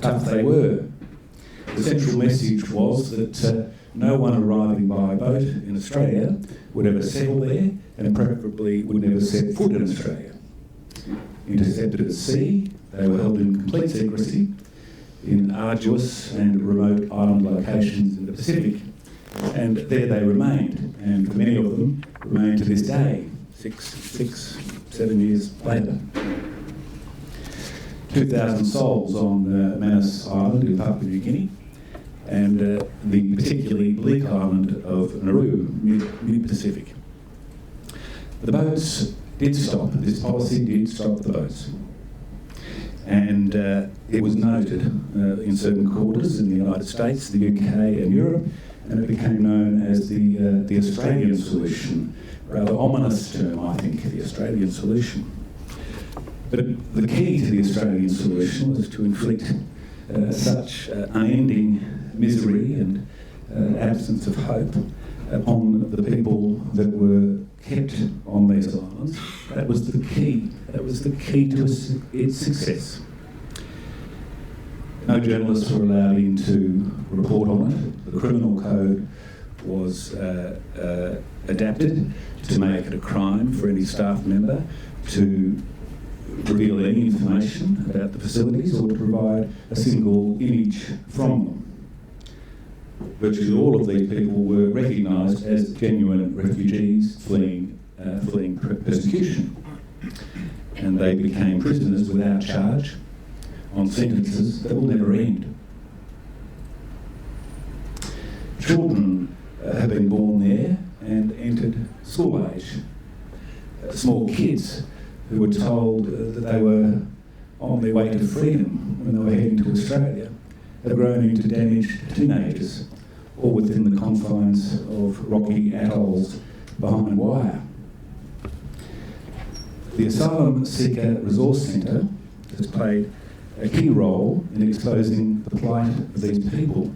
Tough they were. The central message was that no one arriving by boat in Australia would ever settle there, and preferably would never set foot in Australia. Intercepted at sea, they were held in complete secrecy in arduous and remote island locations in the Pacific, and there they remained, and for many of them remain to this day, 7 years later. 2,000 souls on Manus Island in Papua New Guinea, and the particularly bleak island of Nauru, mid-Pacific. The boats did stop. This policy did stop the boats. And it was noted in certain quarters in the United States, the UK and Europe, and it became known as the Australian solution. Rather ominous term, I think, the Australian solution. But the key to the Australian solution was to inflict such unending misery and absence of hope upon the people that were kept on these islands. That was the key. That was the key to its success. No journalists were allowed in to report on it. The criminal code was adapted to make it a crime for any staff member to reveal any information about the facilities or to provide a single image from them. Virtually all of these people were recognised as genuine refugees fleeing persecution, and they became prisoners without charge on sentences that will never end. Children have been born there and entered school age. Small kids who were told that they were on their way to freedom when they were heading to Australia have grown into damaged teenagers, all within the confines of rocky atolls behind wire. The Asylum Seeker Resource Centre has played a key role in exposing the plight of these people.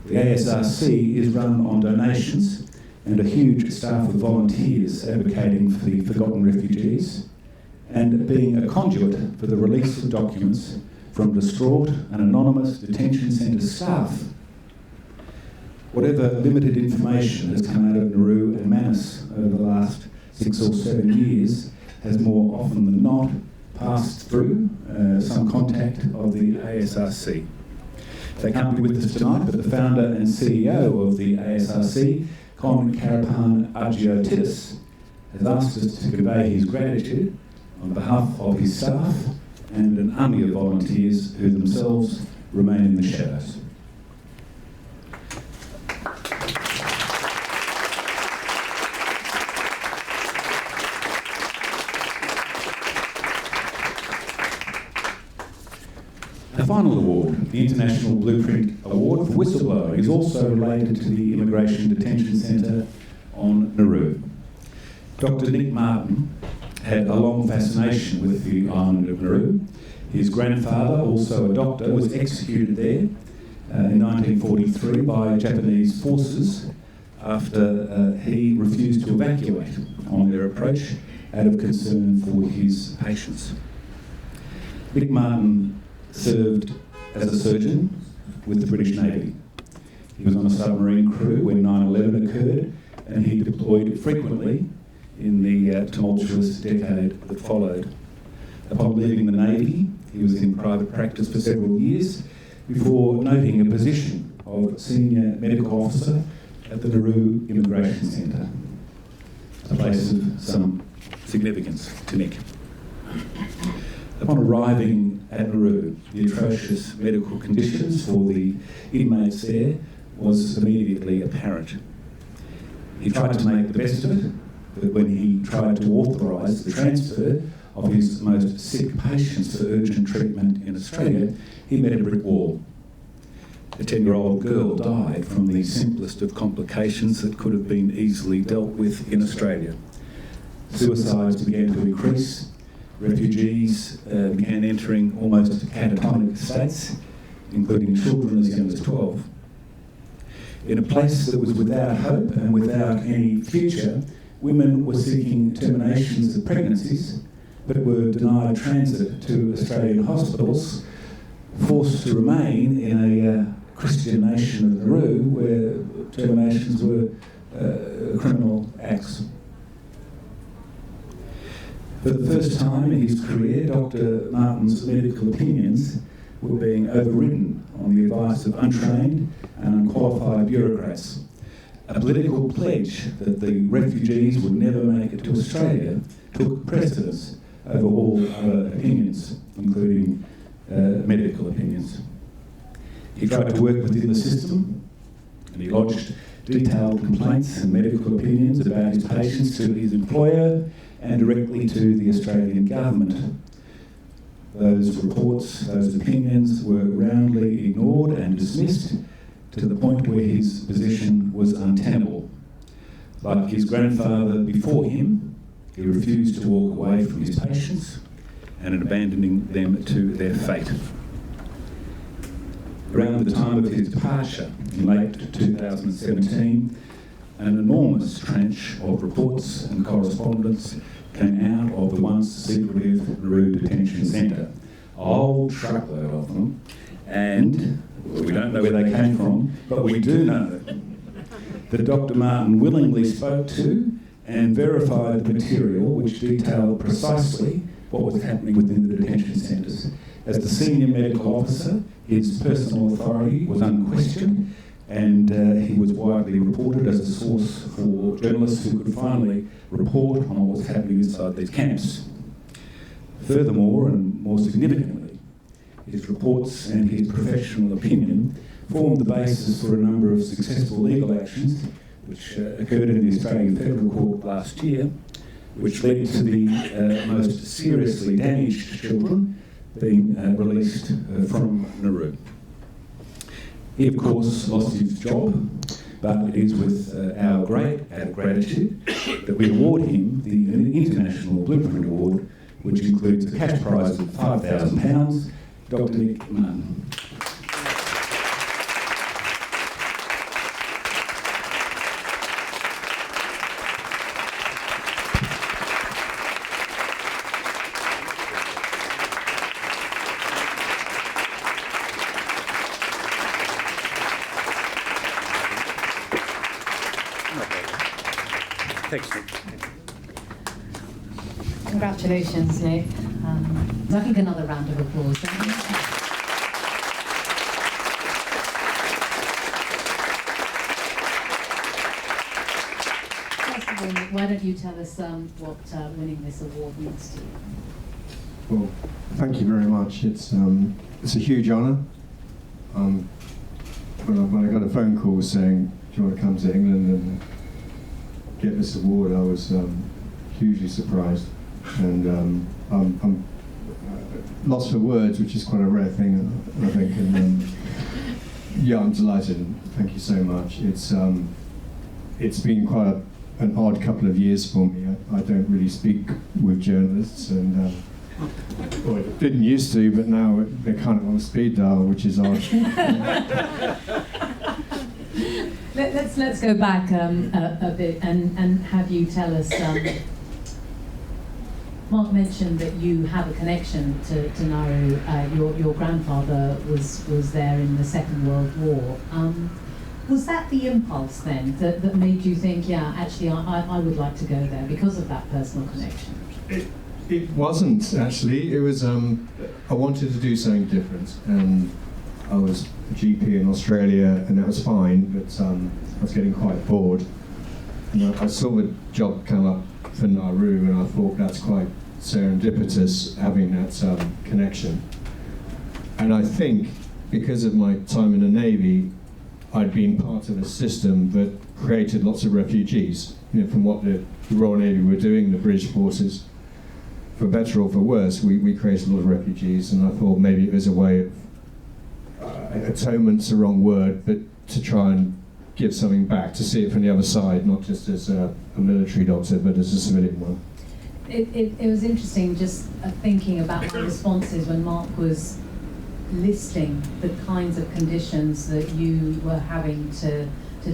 The ASRC is run on donations and a huge staff of volunteers advocating for the forgotten refugees and being a conduit for the release of documents from distraught and anonymous detention centre staff. Whatever limited information has come out of Nauru and Manus over the last 6 or 7 years has more often than not passed through some contact of the ASRC. They can't be with us tonight, but the founder and CEO of the ASRC, Con Karapan Agiotitis, has asked us to convey his gratitude on behalf of his staff and an army of volunteers who themselves remain in the shadows. The final award, the International Blueprint Award for Whistleblowing, is also related to the Immigration Detention Centre on Nauru. Dr. Nick Martin had a long fascination with the island of Nauru. His grandfather, also a doctor, was executed there in 1943 by Japanese forces after he refused to evacuate on their approach out of concern for his patients. Nick Martin served as a surgeon with the British Navy. He was on a submarine crew when 9/11 occurred, and he deployed frequently in the tumultuous decade that followed. Upon leaving the Navy, he was in private practice for several years before noting a position of senior medical officer at the Nauru Immigration Centre, a place of some significance to Nick. Upon arriving at Nauru, the atrocious medical conditions for the inmates there was immediately apparent. He tried to make the best of it, but when he tried to authorise the transfer of his most sick patients for urgent treatment in Australia, he met a brick wall. A 10-year-old girl died from the simplest of complications that could have been easily dealt with in Australia. Suicides began to increase, refugees began entering almost catatonic states, including children as young as 12. In a place that was without hope and without any future, women were seeking terminations of pregnancies, but were denied transit to Australian hospitals, forced to remain in a Christian nation of Nauru where terminations were criminal acts. For the first time in his career, Dr. Martin's medical opinions were being overridden on the advice of untrained and unqualified bureaucrats. A political pledge that the refugees would never make it to Australia took precedence over all other opinions, including medical opinions. He tried to work within the system, and he lodged detailed complaints and medical opinions about his patients to his employer and directly to the Australian government. Those reports, those opinions were roundly ignored and dismissed to the point where his position was untenable. Like his grandfather before him, he refused to walk away from his patients and in abandoning them to their fate. Around the time of his departure in late 2017, an enormous trench of reports and correspondence came out of the once secretive Nauru Detention Centre. A whole truckload of them, and we don't know where they came from, but we do know that Dr. Martin willingly spoke to and verified the material which detailed precisely what was happening within the detention centres. As the senior medical officer, his personal authority was unquestioned, and he was widely reported as a source for journalists who could finally report on what was happening inside these camps. Furthermore, and more significantly, his reports and his professional opinion formed the basis for a number of successful legal actions which occurred in the Australian Federal Court last year, which led to the most seriously damaged children being released from Nauru. He, of course, lost his job, but it is with our great gratitude that we award him the International Blueprint Award, which includes a cash prize of £5,000, Dr. Nick Martin. Thanks, Nick. Congratulations, Nick. I think another round of applause. First of all, Nick, why don't you tell us what winning this award means to you? Well, thank you very much. It's a huge honour. When I got a phone call saying, "Do you want to come to England and get this award?" I was hugely surprised, and I'm lost for words, which is quite a rare thing, I think. And yeah, I'm delighted. Thank you so much. It's been quite an odd couple of years for me. I don't really speak with journalists, and well, I didn't used to, but now they're kind of on speed dial, which is odd. Let's go back a bit and have you tell us. Mark mentioned that you have a connection to Nauru. Your grandfather was there in the Second World War. Was that the impulse then that made you think, yeah, actually I would like to go there because of that personal connection? It wasn't actually. It was I wanted to do something different, and I was a GP in Australia, and that was fine, but I was getting quite bored. And I saw a job come up for Nauru, and I thought that's quite serendipitous having that connection. And I think because of my time in the Navy, I'd been part of a system that created lots of refugees. You know, from what the Royal Navy were doing, the British forces, for better or for worse, we created a lot of refugees, and I thought maybe it was a way of atonement's the wrong word, but to try and give something back, to see it from the other side, not just as a military doctor, but as a civilian one. It was interesting just thinking about my responses when Mark was listing the kinds of conditions that you were having to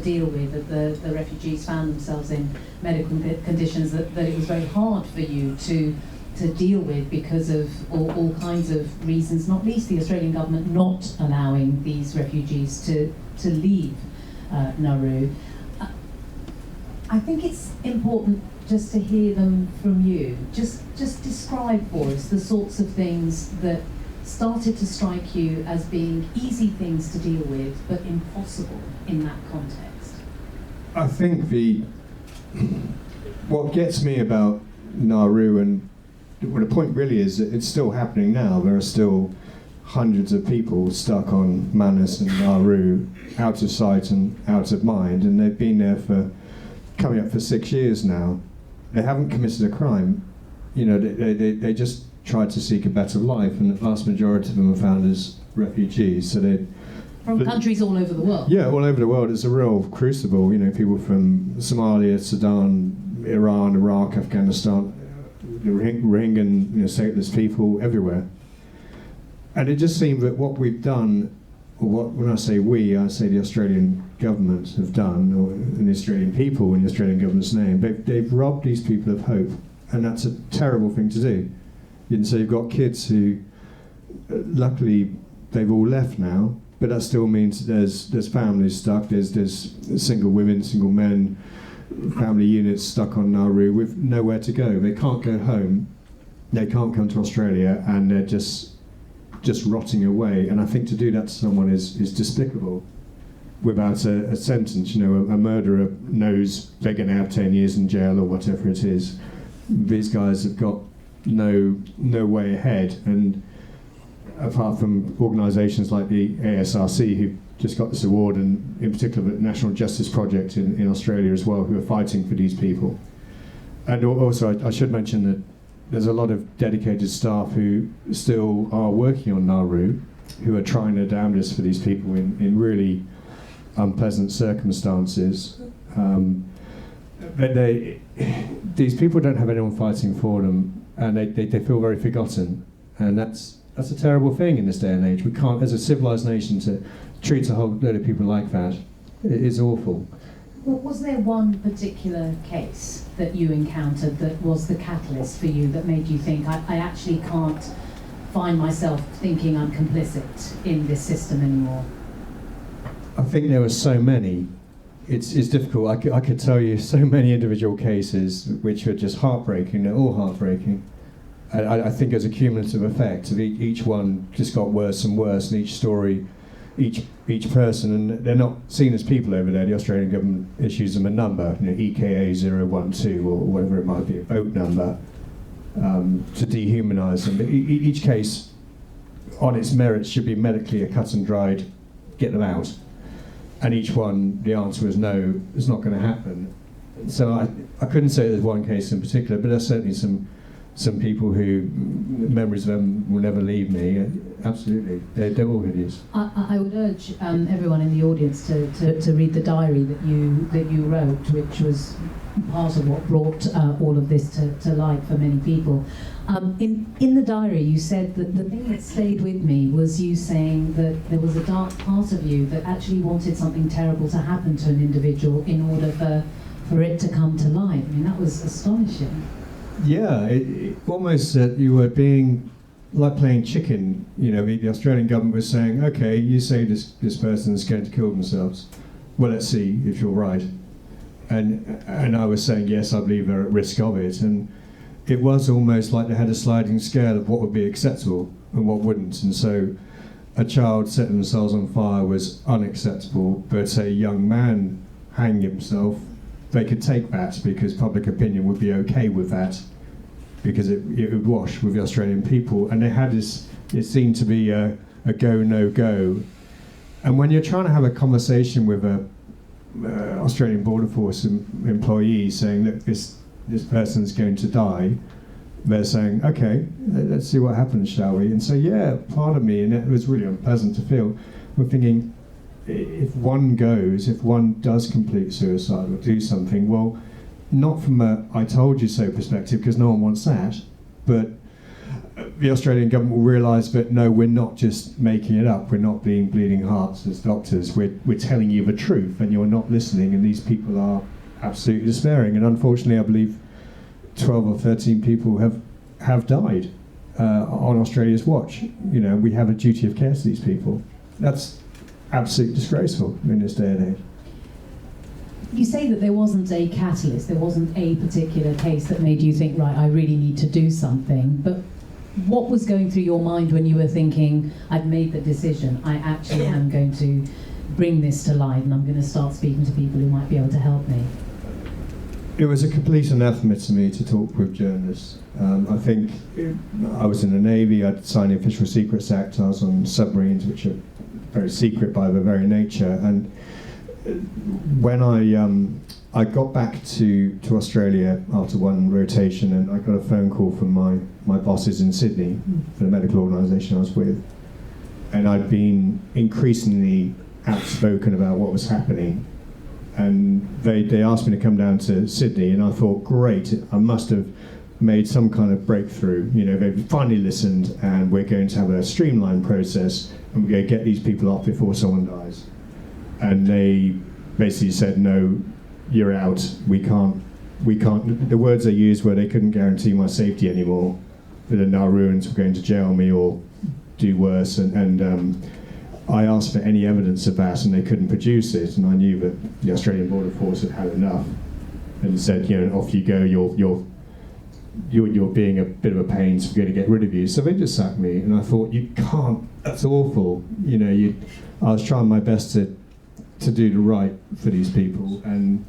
deal with, that the refugees found themselves in medical conditions that it was very hard for you to deal with because of all kinds of reasons, not least the Australian government not allowing these refugees to leave Nauru. I think it's important just to hear them from you. Just describe for us the sorts of things that started to strike you as being easy things to deal with, but impossible in that context. I think what gets me about Nauru, and the point really is that it's still happening now. There are still hundreds of people stuck on Manus and Nauru, out of sight and out of mind, and they've been there for coming up for 6 years now. They haven't committed a crime. You know, they just tried to seek a better life, and the vast majority of them are found as refugees. So from countries all over the world. Yeah, all over the world. It's a real crucible. You know, people from Somalia, Sudan, Iran, Iraq, Afghanistan, the Rohingya, stateless people everywhere. And it just seemed that what we've done, or when I say we, I say the Australian government have done, or the Australian people in the Australian government's name, they've robbed these people of hope, and that's a terrible thing to do. And so you've got kids who, luckily, they've all left now, but that still means there's families stuck, there's single women, single men, family units stuck on Nauru with nowhere to go. They can't go home, they can't come to Australia, and they're just rotting away. And I think to do that to someone is despicable without a sentence. You know, a murderer knows they're going to have 10 years in jail or whatever it is. These guys have got no way ahead, and apart from organisations like the ASRC, who just got this award, and in particular the National Justice Project in Australia as well, who are fighting for these people. And also I should mention that there's a lot of dedicated staff who still are working on Nauru, who are trying their damnedest for these people in really unpleasant circumstances. But these people don't have anyone fighting for them, and they feel very forgotten, and that's a terrible thing in this day and age. We can't, as a civilized nation, to treat a whole load of people like that. It is awful. Well, was there one particular case that you encountered that was the catalyst for you, that made you think, I actually can't find myself thinking I'm complicit in this system anymore? I think there were so many. It's difficult. I could tell you so many individual cases which are just heartbreaking. They're all heartbreaking. I think as a cumulative effect, each one just got worse and worse, and each story, each person, and they're not seen as people over there. The Australian government issues them a number, EKA 012 or whatever it might be, a boat number, to dehumanise them. But each case, on its merits, should be medically a cut and dried, get them out. And each one, the answer was no, it's not going to happen. So I couldn't say there's one case in particular, but there's certainly some people who, memories of them will never leave me. Absolutely, they're all hideous. I would urge everyone in the audience to read the diary that you wrote, which was part of what brought all of this to light for many people. In the diary, you said that the thing that stayed with me was you saying that there was a dark part of you that actually wanted something terrible to happen to an individual in order for it to come to light. I mean, that was astonishing. Yeah, it almost you were being like playing chicken. You know, the Australian government was saying, okay, you say this person is going to kill themselves. Well, let's see if you're right. And I was saying, yes, I believe they're at risk of it. And it was almost like they had a sliding scale of what would be acceptable and what wouldn't. And so a child setting themselves on fire was unacceptable, but a young man hanging himself, they could take that because public opinion would be okay with that, because it would wash with the Australian people. And they had this, it seemed to be a go, no go. And when you're trying to have a conversation with a Australian Border Force employee saying that this person's going to die, they're saying, okay, let's see what happens, shall we? And so, yeah, part of me, and it was really unpleasant to feel, we're thinking, if one does complete suicide or do something, well, not from a I told you so perspective, because no one wants that, but the Australian government will realise that no, we're not just making it up, we're not being bleeding hearts as doctors, we're telling you the truth and you're not listening, and these people are absolutely despairing. And unfortunately I believe 12 or 13 people have died on Australia's watch. You know, we have a duty of care to these people. That's absolutely disgraceful in this day and age. You say that there wasn't a catalyst, there wasn't a particular case that made you think, right, I really need to do something, but what was going through your mind when you were thinking, I've made the decision, I actually am going to bring this to light and I'm going to start speaking to people who might be able to help me? It was a complete anathema to me to talk with journalists. I think I was in the Navy, I'd signed the Official Secrets Act, I was on submarines, which are very secret by their very nature, and when I got back to Australia after one rotation, and I got a phone call from my bosses in Sydney for the medical organisation I was with, and I'd been increasingly outspoken about what was happening, and they asked me to come down to Sydney, and I thought, great, I must have made some kind of breakthrough. You know, they've finally listened, and we're going to have a streamlined process, and we're going to get these people off before someone dies. And they basically said, no, you're out, we can't, the words they used were they couldn't guarantee my safety anymore, that the Nauruans were going to jail me or do worse, and I asked for any evidence of that and they couldn't produce it, and I knew that the Australian Border Force had had enough and said, you know, off you go, you're being a bit of a pain, so we're going to get rid of you. So they just sacked me, and I thought, you can't, that's awful. You know, I was trying my best to do the right for these people, and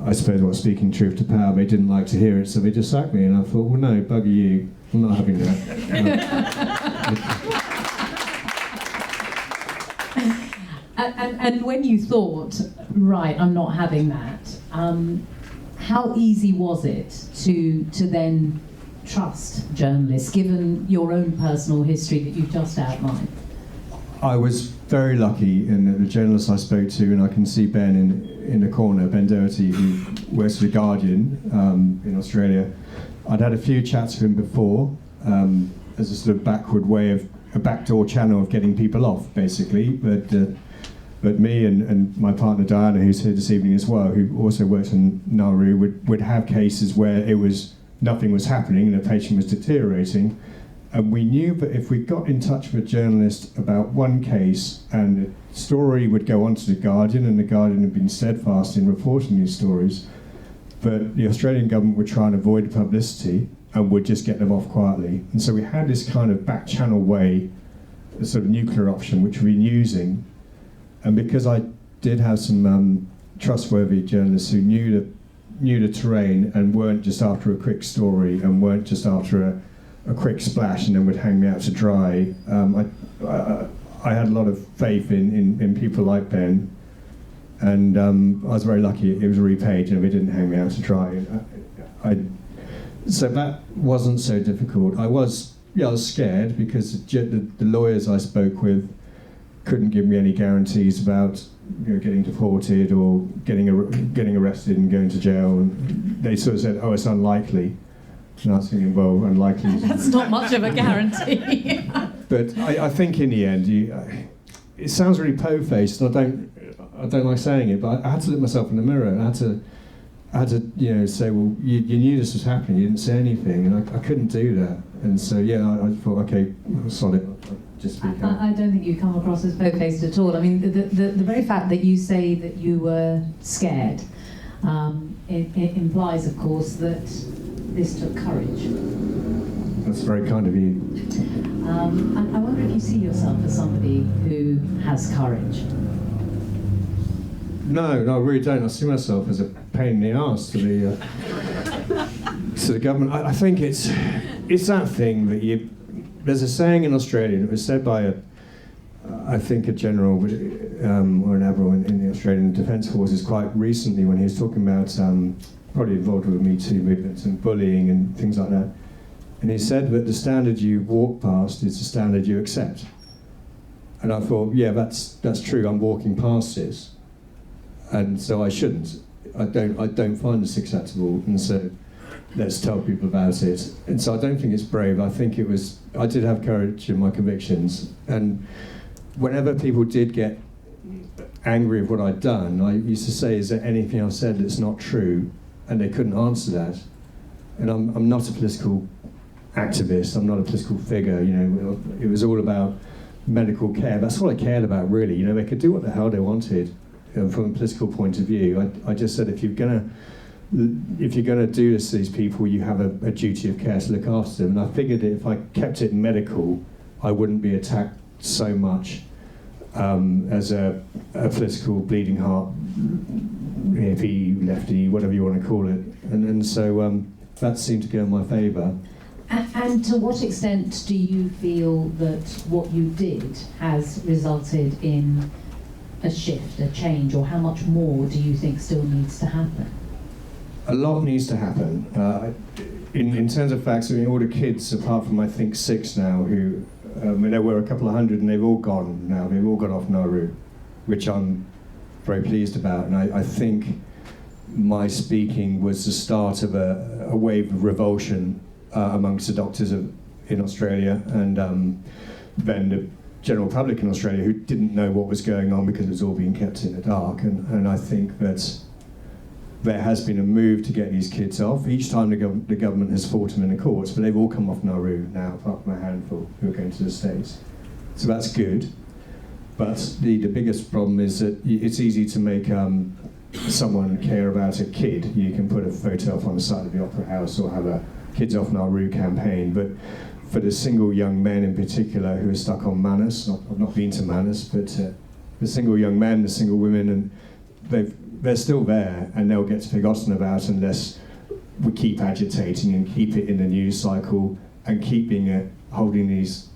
I suppose I was speaking truth to power. They didn't like to hear it, so they just sacked me, and I thought, well, no, bugger you, I'm not having that. And when you thought, right, I'm not having that, how easy was it to then trust journalists, given your own personal history that you've just outlined? I was very lucky in that the journalists I spoke to, and I can see Ben in the corner, Ben Doherty, who works for The Guardian in Australia. I'd had a few chats with him before as a sort of backward way of, a backdoor channel of getting people off, basically. But me and my partner Diana, who's here this evening as well, who also works in Nauru, would have cases where nothing was happening and the patient was deteriorating. And we knew that if we got in touch with a journalist about one case, and the story would go on to The Guardian, and The Guardian had been steadfast in reporting these stories, but the Australian government would try and avoid publicity and would just get them off quietly. And so we had this kind of back channel way, a sort of nuclear option, which we've been using. And because I did have some trustworthy journalists who knew the terrain and weren't just after a quick story and weren't just after a quick splash and then would hang me out to dry, I had a lot of faith in people like Ben, and I was very lucky it was repaid, they didn't hang me out to dry. So that wasn't so difficult. I was scared because the lawyers I spoke with couldn't give me any guarantees about getting deported or getting arrested and going to jail, and they sort of said, oh, it's unlikely. And I was thinking, well, unlikely. That's not much of a guarantee. But I think in the end, it sounds really po-faced, and I don't like saying it, but I had to look myself in the mirror, and I had to say, well, you knew this was happening, you didn't say anything, and I couldn't do that. And so, I thought, okay, solid. Just speak out. I don't think you come across as po-faced at all. I mean, the very fact that you say that you were scared, it implies, of course, that this took courage. That's very kind of you. I wonder if you see yourself as somebody who has courage. No, I really don't. I see myself as a pain in the arse to the government. I think it's that thing that there's a saying in Australia, and it was said by I think a general or an admiral in the Australian Defence Forces quite recently, when he was talking about probably involved with the Me Too movement and bullying and things like that. And he said that the standard you walk past is the standard you accept. And I thought, yeah, that's true. I'm walking past this, and so I shouldn't. I don't find this acceptable, and so let's tell people about it. And so I don't think it's brave. I think I did have courage in my convictions, and whenever people did get angry at what I'd done, I used to say, is there anything I've said that's not true? And they couldn't answer that. And I'm not a political activist, I'm not a political figure, you know. It was all about medical care. That's what I cared about, really. You know, they could do what the hell they wanted from a political point of view. I just said, if you're gonna do this to these people, you have a duty of care to look after them. And I figured that if I kept it medical, I wouldn't be attacked so much as a political bleeding heart, hippie, lefty, whatever you want to call it. And so that seemed to go in my favour. And to what extent do you feel that what you did has resulted in a shift, a change, or how much more do you think still needs to happen? A lot needs to happen. In terms of facts, I mean, all the kids, apart from I think 6 now, who there were a couple of hundred, and they've all gone now. They've all gone off Nauru, which I'm very pleased about. And I think my speaking was the start of a wave of revulsion amongst the doctors in Australia, and then the general public in Australia, who didn't know what was going on because it was all being kept in the dark. And I think that there has been a move to get these kids off. Each time the government has fought them in the courts, but they've all come off Nauru now, apart from a handful who are going to the States. So that's good. But the biggest problem is that it's easy to make someone care about a kid. You can put a photo up on the side of the Opera House or have a Kids Off Nauru campaign. But for the single young men in particular who are stuck on Manus, I've not been to Manus, but the single young men, the single women, and they're still there, and they'll get forgotten about unless we keep agitating and keep it in the news cycle and keeping holding these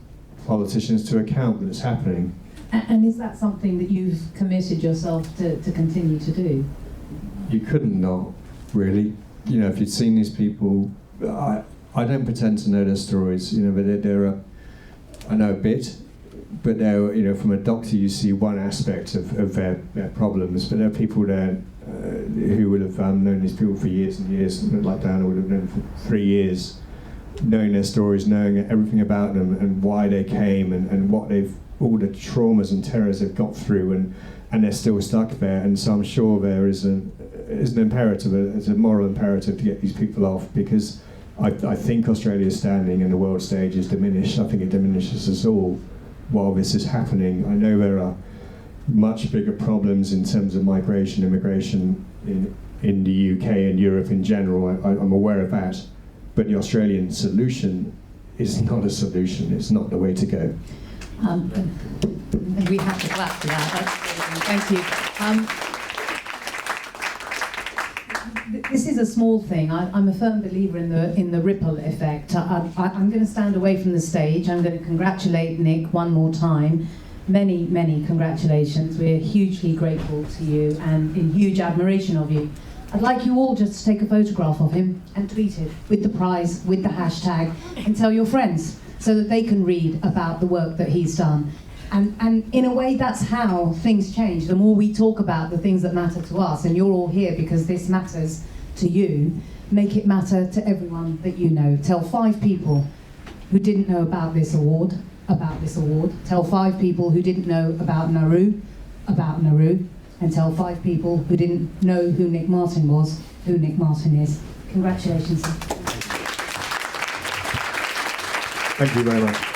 politicians to account that it's happening. And is that something that you've committed yourself to continue to do? You couldn't not, really. You know, if you'd seen these people, I don't pretend to know their stories, you know, but I know a bit, but they're, you know, from a doctor you see one aspect of their problems, but there are people there who would have known these people for years and years, like Diana would have known for 3 years, knowing their stories, knowing everything about them and why they came and what all the traumas and terrors they've got through, and they're still stuck there. And so I'm sure there is an imperative, it's a moral imperative to get these people off, because I think Australia's standing in the world stage is diminished. I think it diminishes us all while this is happening. I know there are much bigger problems in terms of migration, immigration in the UK and Europe in general. I'm aware of that. But the Australian solution is not a solution. It's not the way to go. We have to clap for that. Thank you. This is a small thing. I'm a firm believer in the ripple effect. I'm going to stand away from the stage. I'm going to congratulate Nick one more time. Many, many congratulations. We're hugely grateful to you and in huge admiration of you. I'd like you all just to take a photograph of him and tweet it with the prize, with the hashtag, and tell your friends so that they can read about the work that he's done. And in a way, that's how things change. The more we talk about the things that matter to us, and you're all here because this matters to you, make it matter to everyone that you know. Tell 5 people who didn't know about this award. Tell 5 people who didn't know about Nauru, and tell 5 people who didn't know who Nick Martin was, who Nick Martin is. Congratulations. Thank you very much.